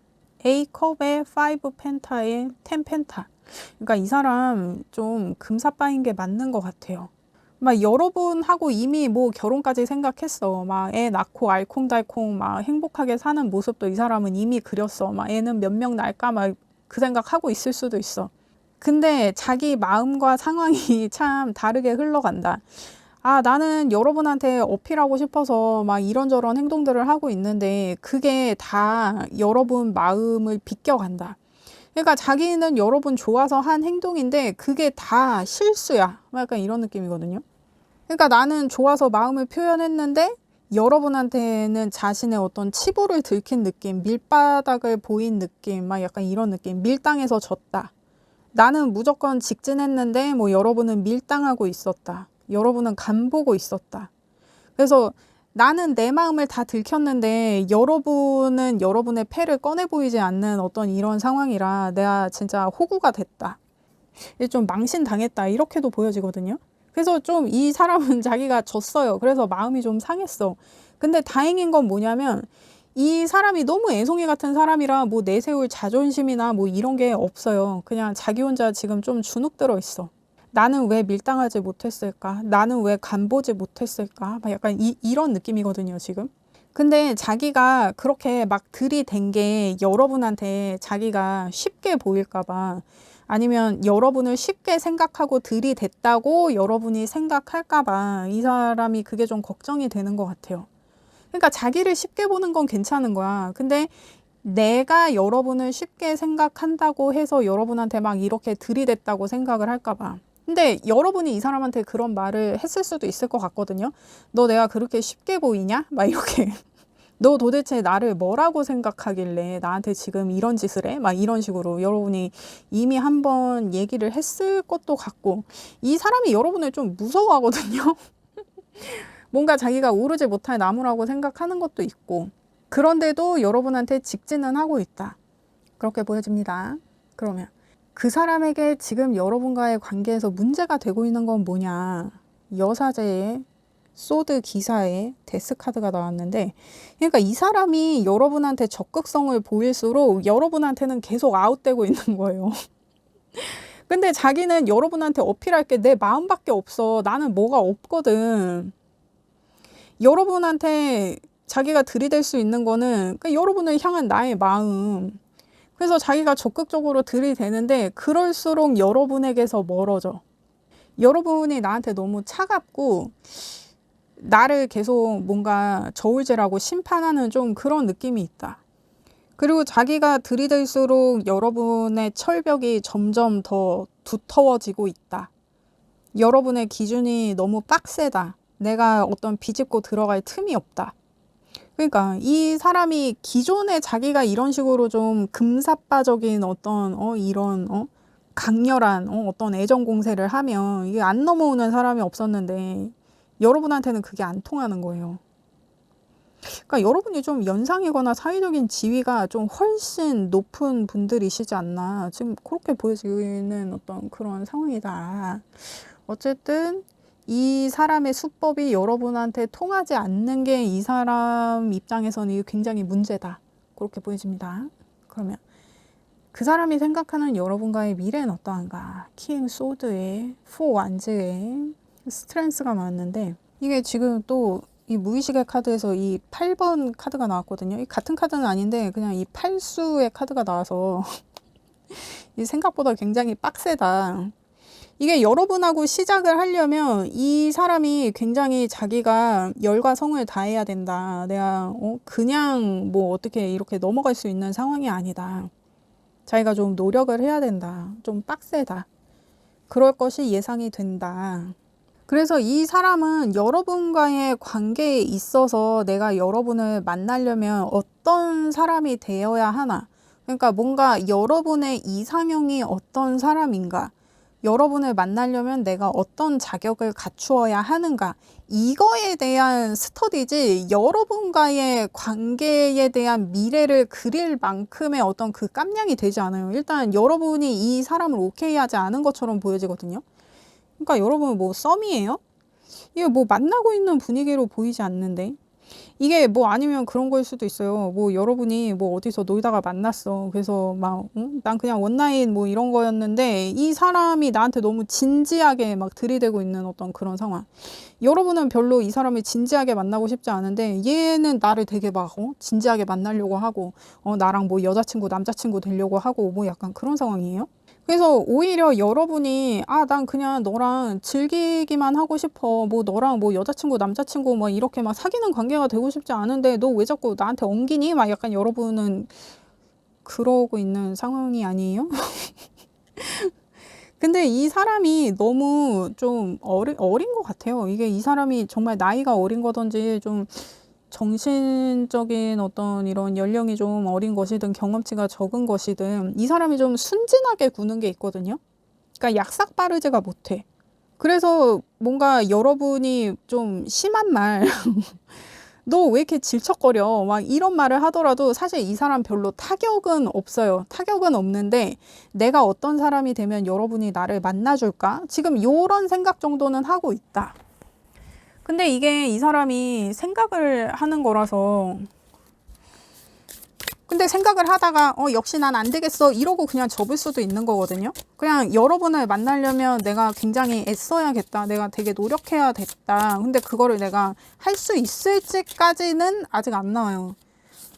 A컵의 5 펜타의 10 펜타. 그러니까 이 사람 좀 금사빠인 게 맞는 것 같아요. 막 여러분하고 이미 뭐 결혼까지 생각했어. 막 애 낳고 알콩달콩 막 행복하게 사는 모습도 이 사람은 이미 그렸어. 막 애는 몇 명 낳을까 막 그 생각하고 있을 수도 있어. 근데 자기 마음과 상황이 참 다르게 흘러간다. 아, 나는 여러분한테 어필하고 싶어서 막 이런저런 행동들을 하고 있는데 그게 다 여러분 마음을 비껴간다. 그러니까 자기는 여러분 좋아서 한 행동인데 그게 다 실수야. 약간 이런 느낌이거든요. 그러니까 나는 좋아서 마음을 표현했는데 여러분한테는 자신의 어떤 치부를 들킨 느낌, 밀바닥을 보인 느낌, 막 약간 이런 느낌. 밀당해서 졌다. 나는 무조건 직진했는데 뭐 여러분은 밀당하고 있었다. 여러분은 간보고 있었다. 그래서 나는 내 마음을 다 들켰는데 여러분은 여러분의 패를 꺼내 보이지 않는 어떤 이런 상황이라 내가 진짜 호구가 됐다. 좀 망신당했다. 이렇게도 보여지거든요. 그래서 좀 이 사람은 자기가 졌어요. 그래서 마음이 좀 상했어. 근데 다행인 건 뭐냐면 이 사람이 너무 애송이 같은 사람이라 뭐 내세울 자존심이나 뭐 이런 게 없어요. 그냥 자기 혼자 지금 좀 주눅 들어 있어. 나는 왜 밀당하지 못했을까? 나는 왜 간보지 못했을까? 막 약간 이런 느낌이거든요, 지금. 근데 자기가 그렇게 막 들이댄 게 여러분한테 자기가 쉽게 보일까 봐, 아니면 여러분을 쉽게 생각하고 들이댔다고 여러분이 생각할까 봐 이 사람이 그게 좀 걱정이 되는 것 같아요. 그러니까 자기를 쉽게 보는 건 괜찮은 거야. 근데 내가 여러분을 쉽게 생각한다고 해서 여러분한테 막 이렇게 들이댔다고 생각을 할까 봐. 근데 여러분이 이 사람한테 그런 말을 했을 수도 있을 것 같거든요. 너 내가 그렇게 쉽게 보이냐? 막 이렇게. 너 도대체 나를 뭐라고 생각하길래 나한테 지금 이런 짓을 해? 막 이런 식으로 여러분이 이미 한번 얘기를 했을 것도 같고, 이 사람이 여러분을 좀 무서워하거든요. 뭔가 자기가 오르지 못할 나무라고 생각하는 것도 있고, 그런데도 여러분한테 직진은 하고 있다. 그렇게 보여집니다. 그러면 그 사람에게 지금 여러분과의 관계에서 문제가 되고 있는 건 뭐냐? 여사제의 소드 기사에 데스 카드가 나왔는데, 그러니까 이 사람이 여러분한테 적극성을 보일수록 여러분한테는 계속 아웃되고 있는 거예요. 근데 자기는 여러분한테 어필할 게 내 마음밖에 없어. 나는 뭐가 없거든. 여러분한테 자기가 들이댈 수 있는 거는 그러니까 여러분을 향한 나의 마음. 그래서 자기가 적극적으로 들이대는데 그럴수록 여러분에게서 멀어져. 여러분이 나한테 너무 차갑고 나를 계속 뭔가 저울질하고 심판하는 좀 그런 느낌이 있다. 그리고 자기가 들이댈수록 여러분의 철벽이 점점 더 두터워지고 있다. 여러분의 기준이 너무 빡세다. 내가 어떤 비집고 들어갈 틈이 없다. 그러니까 이 사람이 기존에 자기가 이런 식으로 좀 금사빠적인 어떤 이런 강렬한 어떤 애정 공세를 하면 이게 안 넘어오는 사람이 없었는데 여러분한테는 그게 안 통하는 거예요. 그러니까 여러분이 좀 연상이거나 사회적인 지위가 좀 훨씬 높은 분들이시지 않나 지금 그렇게 보여지는 어떤 그런 상황이다. 어쨌든 이 사람의 수법이 여러분한테 통하지 않는 게 이 사람 입장에서는 굉장히 문제다. 그렇게 보여집니다. 그러면 그 사람이 생각하는 여러분과의 미래는 어떠한가? 킹 소드에 포 완즈에 스트렝스가 나왔는데 이게 지금 또 이 무의식의 카드에서 이 8번 카드가 나왔거든요. 이 같은 카드는 아닌데 그냥 이 8수의 카드가 나와서 이 생각보다 굉장히 빡세다. 이게 여러분하고 시작을 하려면 이 사람이 굉장히 자기가 열과 성을 다해야 된다. 내가 그냥 뭐 어떻게 이렇게 넘어갈 수 있는 상황이 아니다. 자기가 좀 노력을 해야 된다. 좀 빡세다. 그럴 것이 예상이 된다. 그래서 이 사람은 여러분과의 관계에 있어서 내가 여러분을 만나려면 어떤 사람이 되어야 하나. 그러니까 뭔가 여러분의 이상형이 어떤 사람인가. 여러분을 만나려면 내가 어떤 자격을 갖추어야 하는가. 이거에 대한 스터디지 여러분과의 관계에 대한 미래를 그릴 만큼의 어떤 그 깜냥이 되지 않아요. 일단 여러분이 이 사람을 오케이 하지 않은 것처럼 보여지거든요. 그러니까 여러분 뭐 썸이에요? 이게 뭐 만나고 있는 분위기로 보이지 않는데 이게 뭐 아니면 그런 거일 수도 있어요. 뭐 여러분이 뭐 어디서 놀다가 만났어. 그래서 막 난 그냥 원나잇 뭐 이런 거였는데 이 사람이 나한테 너무 진지하게 막 들이대고 있는 어떤 그런 상황. 여러분은 별로 이 사람을 진지하게 만나고 싶지 않은데 얘는 나를 되게 막 진지하게 만나려고 하고 나랑 뭐 여자친구 남자친구 되려고 하고 뭐 약간 그런 상황이에요. 그래서 오히려 여러분이 난 그냥 너랑 즐기기만 하고 싶어. 뭐 너랑 뭐 여자친구 남자친구 뭐 이렇게 막 사귀는 관계가 되고 싶지 않은데 너 왜 자꾸 나한테 엉기니? 막 약간 여러분은 그러고 있는 상황이 아니에요? 근데 이 사람이 너무 좀 어린 것 같아요. 이게 이 사람이 정말 나이가 어린 거든지 좀 정신적인 어떤 이런 연령이 좀 어린 것이든 경험치가 적은 것이든 이 사람이 좀 순진하게 구는 게 있거든요. 그러니까 약삭 빠르지가 못해. 그래서 뭔가 여러분이 좀 심한 말, 너 왜 이렇게 질척거려? 막 이런 말을 하더라도 사실 이 사람 별로 타격은 없어요. 타격은 없는데 내가 어떤 사람이 되면 여러분이 나를 만나줄까? 지금 요런 생각 정도는 하고 있다. 근데 이게 이 사람이 생각을 하는 거라서, 근데 생각을 하다가 역시 난 안 되겠어 이러고 그냥 접을 수도 있는 거거든요. 그냥 여러분을 만나려면 내가 굉장히 애써야겠다, 내가 되게 노력해야 됐다. 근데 그거를 내가 할 수 있을지까지는 아직 안 나와요.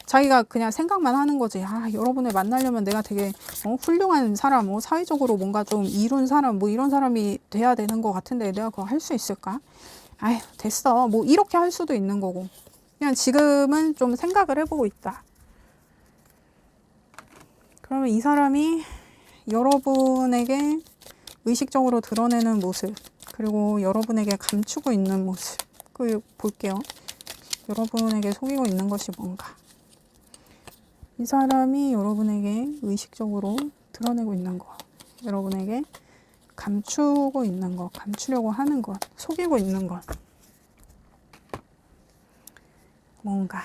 자기가 그냥 생각만 하는 거지. 아, 여러분을 만나려면 내가 되게 훌륭한 사람, 사회적으로 뭔가 좀 이룬 사람, 뭐 이런 사람이 돼야 되는 것 같은데 내가 그거 할 수 있을까? 아휴, 됐어, 뭐 이렇게 할 수도 있는 거고. 그냥 지금은 좀 생각을 해보고 있다. 그러면 이 사람이 여러분에게 의식적으로 드러내는 모습, 그리고 여러분에게 감추고 있는 모습, 그 볼게요. 여러분에게 속이고 있는 것이 뭔가. 이 사람이 여러분에게 의식적으로 드러내고 있는 것, 여러분에게 감추고 있는 것, 감추려고 하는 것, 속이고 있는 것, 뭔가.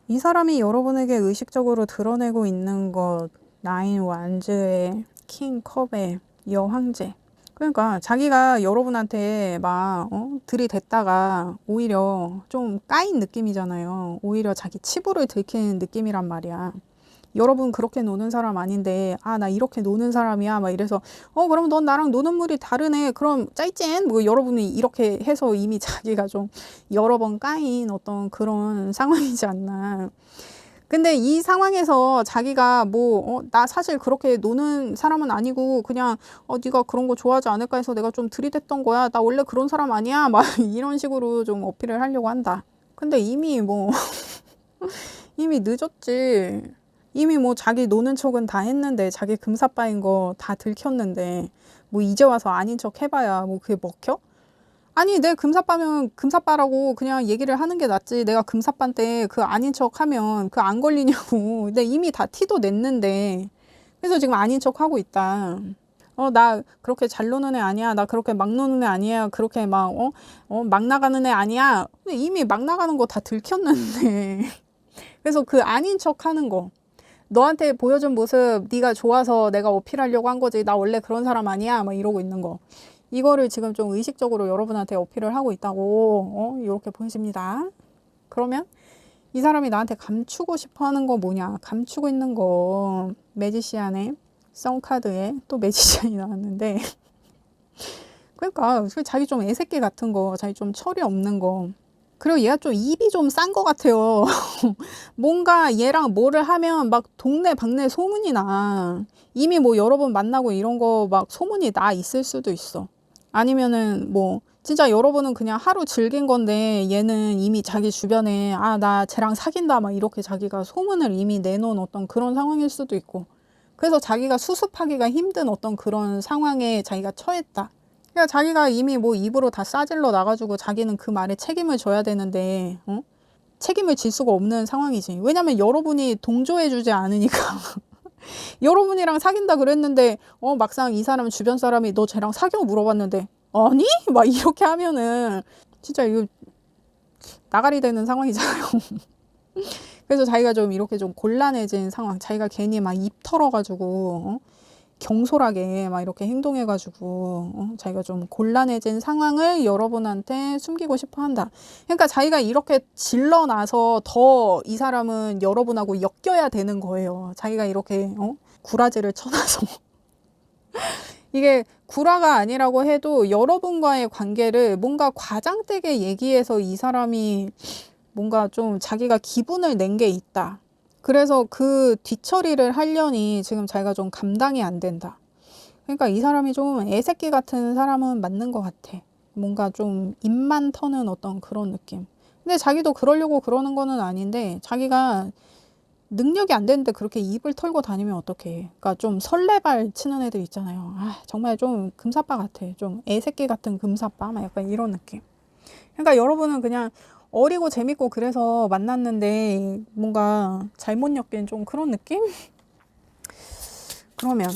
이 사람이 여러분에게 의식적으로 드러내고 있는 것, 나인 완즈의 킹 컵의 여황제. 그러니까 자기가 여러분한테 막 들이댔다가 오히려 좀 까인 느낌이잖아요. 오히려 자기 치부를 들킨 느낌이란 말이야. 여러분 그렇게 노는 사람 아닌데, 아, 나 이렇게 노는 사람이야 막 이래서 그럼 넌 나랑 노는 물이 다르네, 그럼 짜이찐, 뭐 여러분이 이렇게 해서 이미 자기가 좀 여러 번 까인 어떤 그런 상황이지 않나. 근데 이 상황에서 자기가 뭐 나 사실 그렇게 노는 사람은 아니고 그냥 네가 그런 거 좋아하지 않을까 해서 내가 좀 들이댔던 거야, 나 원래 그런 사람 아니야 막 이런 식으로 좀 어필을 하려고 한다. 근데 이미 뭐 이미 늦었지. 이미 뭐 자기 노는 척은 다 했는데, 자기 금사빠인 거 다 들켰는데 뭐 이제 와서 아닌 척 해봐야 뭐 그게 먹혀? 아니, 내 금사빠면 금사빠라고 그냥 얘기를 하는 게 낫지. 내가 금사빠인데 그 아닌 척 하면 그 안 걸리냐고. 근데 이미 다 티도 냈는데. 그래서 지금 아닌 척 하고 있다. 나 그렇게 잘 노는 애 아니야, 나 그렇게 막 노는 애 아니야, 그렇게 막 나가는 애 아니야. 근데 이미 막 나가는 거 다 들켰는데. 그래서 그 아닌 척 하는 거, 너한테 보여준 모습 네가 좋아서 내가 어필하려고 한 거지, 나 원래 그런 사람 아니야 막 이러고 있는 거, 이거를 지금 좀 의식적으로 여러분한테 어필을 하고 있다고 이렇게 보여집니다. 그러면 이 사람이 나한테 감추고 싶어 하는 거 뭐냐? 감추고 있는 거, 매지시안의 썬카드에 또 매지시안이 나왔는데 그러니까 자기 좀 애새끼 같은 거, 자기 좀 철이 없는 거, 그리고 얘가 좀 입이 좀 싼 것 같아요. 뭔가 얘랑 뭐를 하면 막 동네 방네 소문이 나. 이미 뭐 여러 번 만나고 이런 거 막 소문이 나 있을 수도 있어. 아니면은 뭐 진짜 여러분은 그냥 하루 즐긴 건데 얘는 이미 자기 주변에 나 쟤랑 사귄다 막 이렇게 자기가 소문을 이미 내놓은 어떤 그런 상황일 수도 있고, 그래서 자기가 수습하기가 힘든 어떤 그런 상황에 자기가 처했다. 그러니까 자기가 이미 뭐 입으로 다 싸질러 나가지고 자기는 그 말에 책임을 져야 되는데 책임을 질 수가 없는 상황이지. 왜냐면 여러분이 동조해주지 않으니까. 여러분이랑 사귄다 그랬는데 막상 이 사람 주변 사람이 너 쟤랑 사겨 물어봤는데 아니? 막 이렇게 하면은 진짜 이거 나가리 되는 상황이잖아요. 그래서 자기가 좀 이렇게 좀 곤란해진 상황, 자기가 괜히 막 입 털어가지고 경솔하게 막 이렇게 행동해가지고 자기가 좀 곤란해진 상황을 여러분한테 숨기고 싶어 한다. 그러니까 자기가 이렇게 질러놔서 더 이 사람은 여러분하고 엮여야 되는 거예요. 자기가 이렇게 구라지를 쳐놔서 이게 구라가 아니라고 해도 여러분과의 관계를 뭔가 과장되게 얘기해서 이 사람이 뭔가 좀 자기가 기분을 낸 게 있다. 그래서 그 뒤처리를 하려니 지금 자기가 좀 감당이 안 된다. 그러니까 이 사람이 좀 애새끼 같은 사람은 맞는 것 같아. 뭔가 좀 입만 터는 어떤 그런 느낌. 근데 자기도 그러려고 그러는 거는 아닌데 자기가 능력이 안 되는데 그렇게 입을 털고 다니면 어떡해. 그러니까 좀 설레발 치는 애들 있잖아요. 아, 정말 좀 금사빠 같아. 좀 애새끼 같은 금사빠? 막 약간 이런 느낌. 그러니까 여러분은 그냥 어리고 재밌고 그래서 만났는데 뭔가 잘못 엮인 좀 그런 느낌? 그러면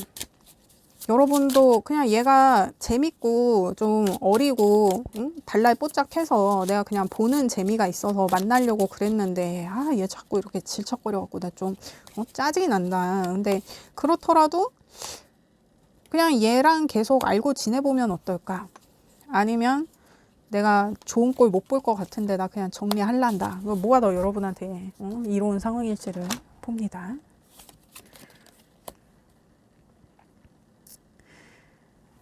여러분도 그냥 얘가 재밌고 좀 어리고 응? 달랄뽀짝해서 내가 그냥 보는 재미가 있어서 만나려고 그랬는데 아, 얘 자꾸 이렇게 질척거려 갖고 나 좀 짜증이 난다. 근데 그렇더라도 그냥 얘랑 계속 알고 지내보면 어떨까? 아니면 내가 좋은 꼴 못 볼 것 같은데 나 그냥 정리할란다. 뭐가 더 여러분한테 이로운 상황일지를 봅니다.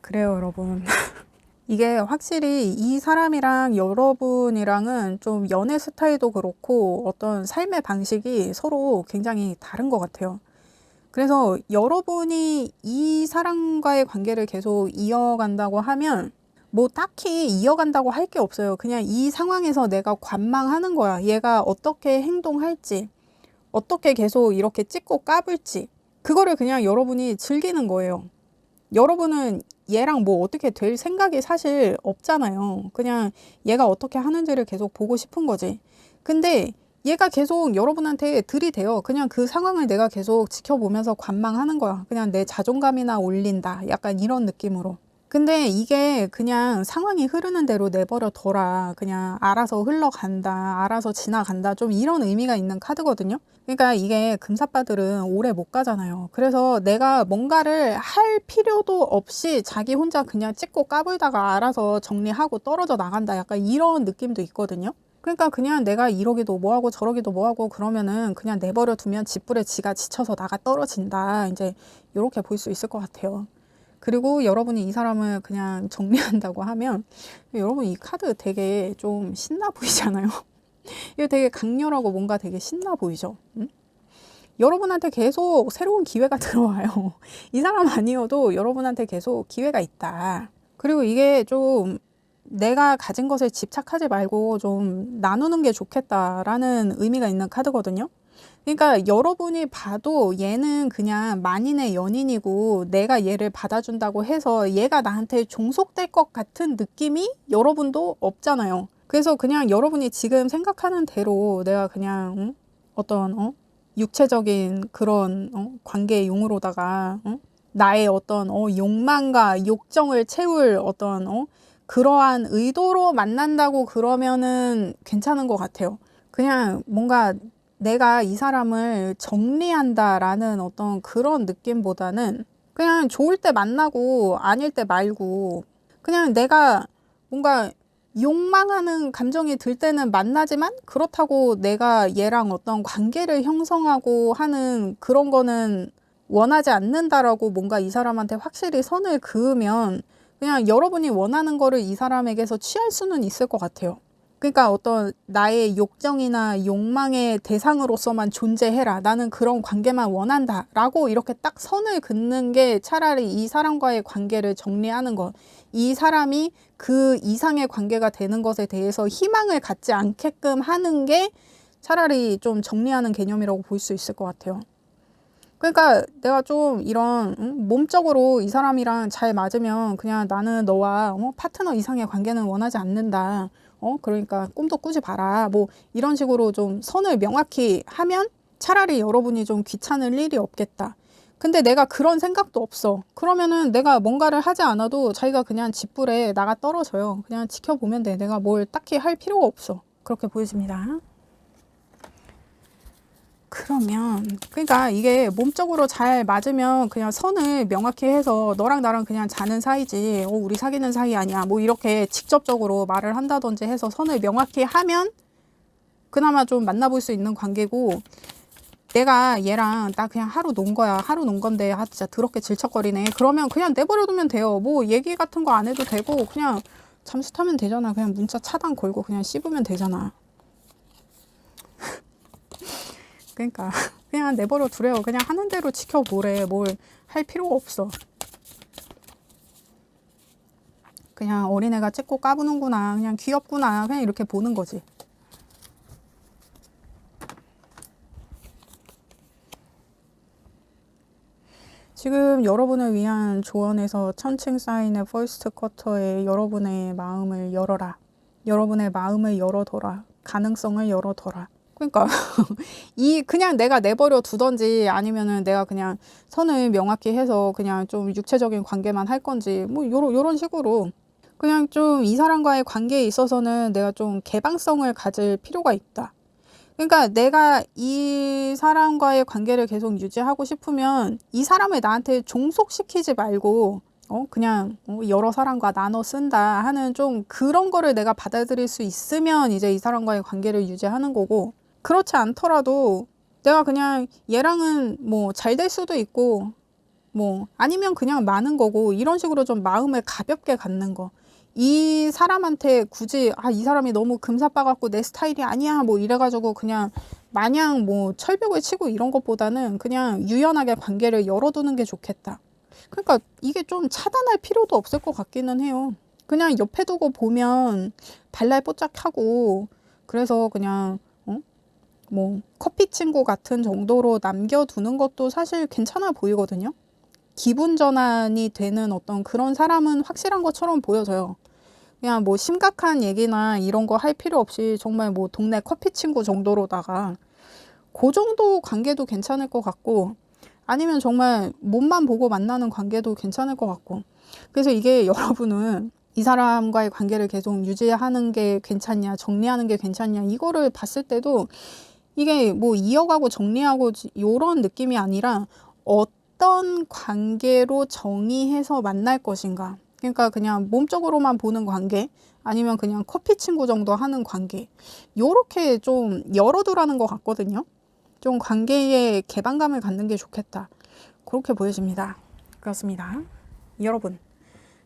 그래요, 여러분. 이게 확실히 이 사람이랑 여러분이랑은 좀 연애 스타일도 그렇고 어떤 삶의 방식이 서로 굉장히 다른 것 같아요. 그래서 여러분이 이 사람과의 관계를 계속 이어간다고 하면 뭐 딱히 이어간다고 할 게 없어요. 그냥 이 상황에서 내가 관망하는 거야. 얘가 어떻게 행동할지, 어떻게 계속 이렇게 찍고 까불지. 그거를 그냥 여러분이 즐기는 거예요. 여러분은 얘랑 뭐 어떻게 될 생각이 사실 없잖아요. 그냥 얘가 어떻게 하는지를 계속 보고 싶은 거지. 근데 얘가 계속 여러분한테 들이대요. 그냥 그 상황을 내가 계속 지켜보면서 관망하는 거야. 그냥 내 자존감이나 올린다. 약간 이런 느낌으로. 근데 이게 그냥 상황이 흐르는 대로 내버려 둬라. 그냥 알아서 흘러간다. 알아서 지나간다. 좀 이런 의미가 있는 카드거든요. 그러니까 이게 금사빠들은 오래 못 가잖아요. 그래서 내가 뭔가를 할 필요도 없이 자기 혼자 그냥 찍고 까불다가 알아서 정리하고 떨어져 나간다. 약간 이런 느낌도 있거든요. 그러니까 그냥 내가 이러기도 뭐하고 저러기도 뭐하고 그러면은 그냥 내버려 두면 짓불에 지가 지쳐서 나가 떨어진다. 이제 이렇게 볼 수 있을 것 같아요. 그리고 여러분이 이 사람을 그냥 정리한다고 하면 여러분 이 카드 되게 좀 신나 보이잖아요. 이거 되게 강렬하고 뭔가 되게 신나 보이죠. 응? 여러분한테 계속 새로운 기회가 들어와요. 이 사람 아니어도 여러분한테 계속 기회가 있다. 그리고 이게 좀 내가 가진 것에 집착하지 말고 좀 나누는 게 좋겠다라는 의미가 있는 카드거든요. 그러니까 여러분이 봐도 얘는 그냥 만인의 연인이고 내가 얘를 받아준다고 해서 얘가 나한테 종속될 것 같은 느낌이 여러분도 없잖아요. 그래서 그냥 여러분이 지금 생각하는 대로 내가 그냥 어떤 육체적인 그런 관계의 용으로다가 나의 어떤 욕망과 욕정을 채울 어떤 그러한 의도로 만난다고 그러면은 괜찮은 것 같아요. 그냥 뭔가 내가 이 사람을 정리한다라는 어떤 그런 느낌보다는 그냥 좋을 때 만나고 아닐 때 말고 그냥 내가 뭔가 욕망하는 감정이 들 때는 만나지만 그렇다고 내가 얘랑 어떤 관계를 형성하고 하는 그런 거는 원하지 않는다라고 뭔가 이 사람한테 확실히 선을 그으면 그냥 여러분이 원하는 거를 이 사람에게서 취할 수는 있을 것 같아요. 그러니까 어떤 나의 욕정이나 욕망의 대상으로서만 존재해라. 나는 그런 관계만 원한다. 라고 이렇게 딱 선을 긋는 게 차라리 이 사람과의 관계를 정리하는 것. 이 사람이 그 이상의 관계가 되는 것에 대해서 희망을 갖지 않게끔 하는 게 차라리 좀 정리하는 개념이라고 볼 수 있을 것 같아요. 그러니까 내가 좀 이런 몸적으로 이 사람이랑 잘 맞으면 그냥 나는 너와 파트너 이상의 관계는 원하지 않는다. 그러니까 꿈도 꾸지 마라. 뭐 이런 식으로 좀 선을 명확히 하면 차라리 여러분이 좀 귀찮을 일이 없겠다. 근데 내가 그런 생각도 없어. 그러면은 내가 뭔가를 하지 않아도 자기가 그냥 짓불에 나가 떨어져요. 그냥 지켜보면 돼. 내가 뭘 딱히 할 필요가 없어. 그렇게 보여집니다. 그러면 그러니까 이게 몸적으로 잘 맞으면 그냥 선을 명확히 해서 너랑 나랑 그냥 자는 사이지 우리 사귀는 사이 아니야 뭐 이렇게 직접적으로 말을 한다든지 해서 선을 명확히 하면 그나마 좀 만나볼 수 있는 관계고 내가 얘랑 나 그냥 하루 논 거야 하루 논 건데 진짜 더럽게 질척거리네 그러면 그냥 내버려두면 돼요. 뭐 얘기 같은 거 안 해도 되고 그냥 잠수 타면 되잖아. 그냥 문자 차단 걸고 그냥 씹으면 되잖아. 그러니까 그냥 내버려 두래요. 그냥 하는 대로 지켜보래. 뭘 할 필요가 없어. 그냥 어린애가 찍고 까부는구나, 그냥 귀엽구나, 그냥 이렇게 보는 거지. 지금 여러분을 위한 조언에서 천칭 사인의 퍼스트 쿼터에 여러분의 마음을 열어라. 여러분의 마음을 열어둬라. 가능성을 열어둬라. 그러니까 그냥 내가 내버려 두던지 아니면은 내가 그냥 선을 명확히 해서 그냥 좀 육체적인 관계만 할 건지 뭐 요런 식으로 그냥 좀 이 사람과의 관계에 있어서는 내가 좀 개방성을 가질 필요가 있다. 그러니까 내가 이 사람과의 관계를 계속 유지하고 싶으면 이 사람을 나한테 종속시키지 말고 그냥 여러 사람과 나눠 쓴다 하는 좀 그런 거를 내가 받아들일 수 있으면 이제 이 사람과의 관계를 유지하는 거고, 그렇지 않더라도 내가 그냥 얘랑은 뭐 잘 될 수도 있고 뭐 아니면 그냥 많은 거고, 이런 식으로 좀 마음을 가볍게 갖는 거. 이 사람한테 굳이 이 사람이 너무 금사빠 갖고 내 스타일이 아니야 뭐 이래가지고 그냥 마냥 뭐 철벽을 치고 이런 것보다는 그냥 유연하게 관계를 열어두는 게 좋겠다. 그러니까 이게 좀 차단할 필요도 없을 것 같기는 해요. 그냥 옆에 두고 보면 발랄뽀짝하고, 그래서 그냥 뭐 커피 친구 같은 정도로 남겨두는 것도 사실 괜찮아 보이거든요. 기분 전환이 되는 어떤 그런 사람은 확실한 것처럼 보여져요. 그냥 뭐 심각한 얘기나 이런 거 할 필요 없이 정말 뭐 동네 커피 친구 정도로다가 그 정도 관계도 괜찮을 것 같고, 아니면 정말 몸만 보고 만나는 관계도 괜찮을 것 같고. 그래서 이게 여러분은 이 사람과의 관계를 계속 유지하는 게 괜찮냐, 정리하는 게 괜찮냐, 이거를 봤을 때도 이게 뭐 이어가고 정리하고 이런 느낌이 아니라 어떤 관계로 정의해서 만날 것인가. 그러니까 그냥 몸적으로만 보는 관계, 아니면 그냥 커피 친구 정도 하는 관계, 요렇게 좀 열어두라는 것 같거든요. 좀 관계에 개방감을 갖는 게 좋겠다, 그렇게 보여집니다. 그렇습니다. 여러분,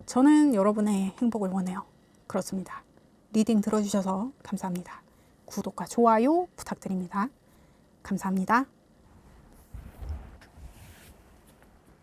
저는 여러분의 행복을 원해요. 그렇습니다. 리딩 들어주셔서 감사합니다. 구독과 좋아요 부탁드립니다. 감사합니다.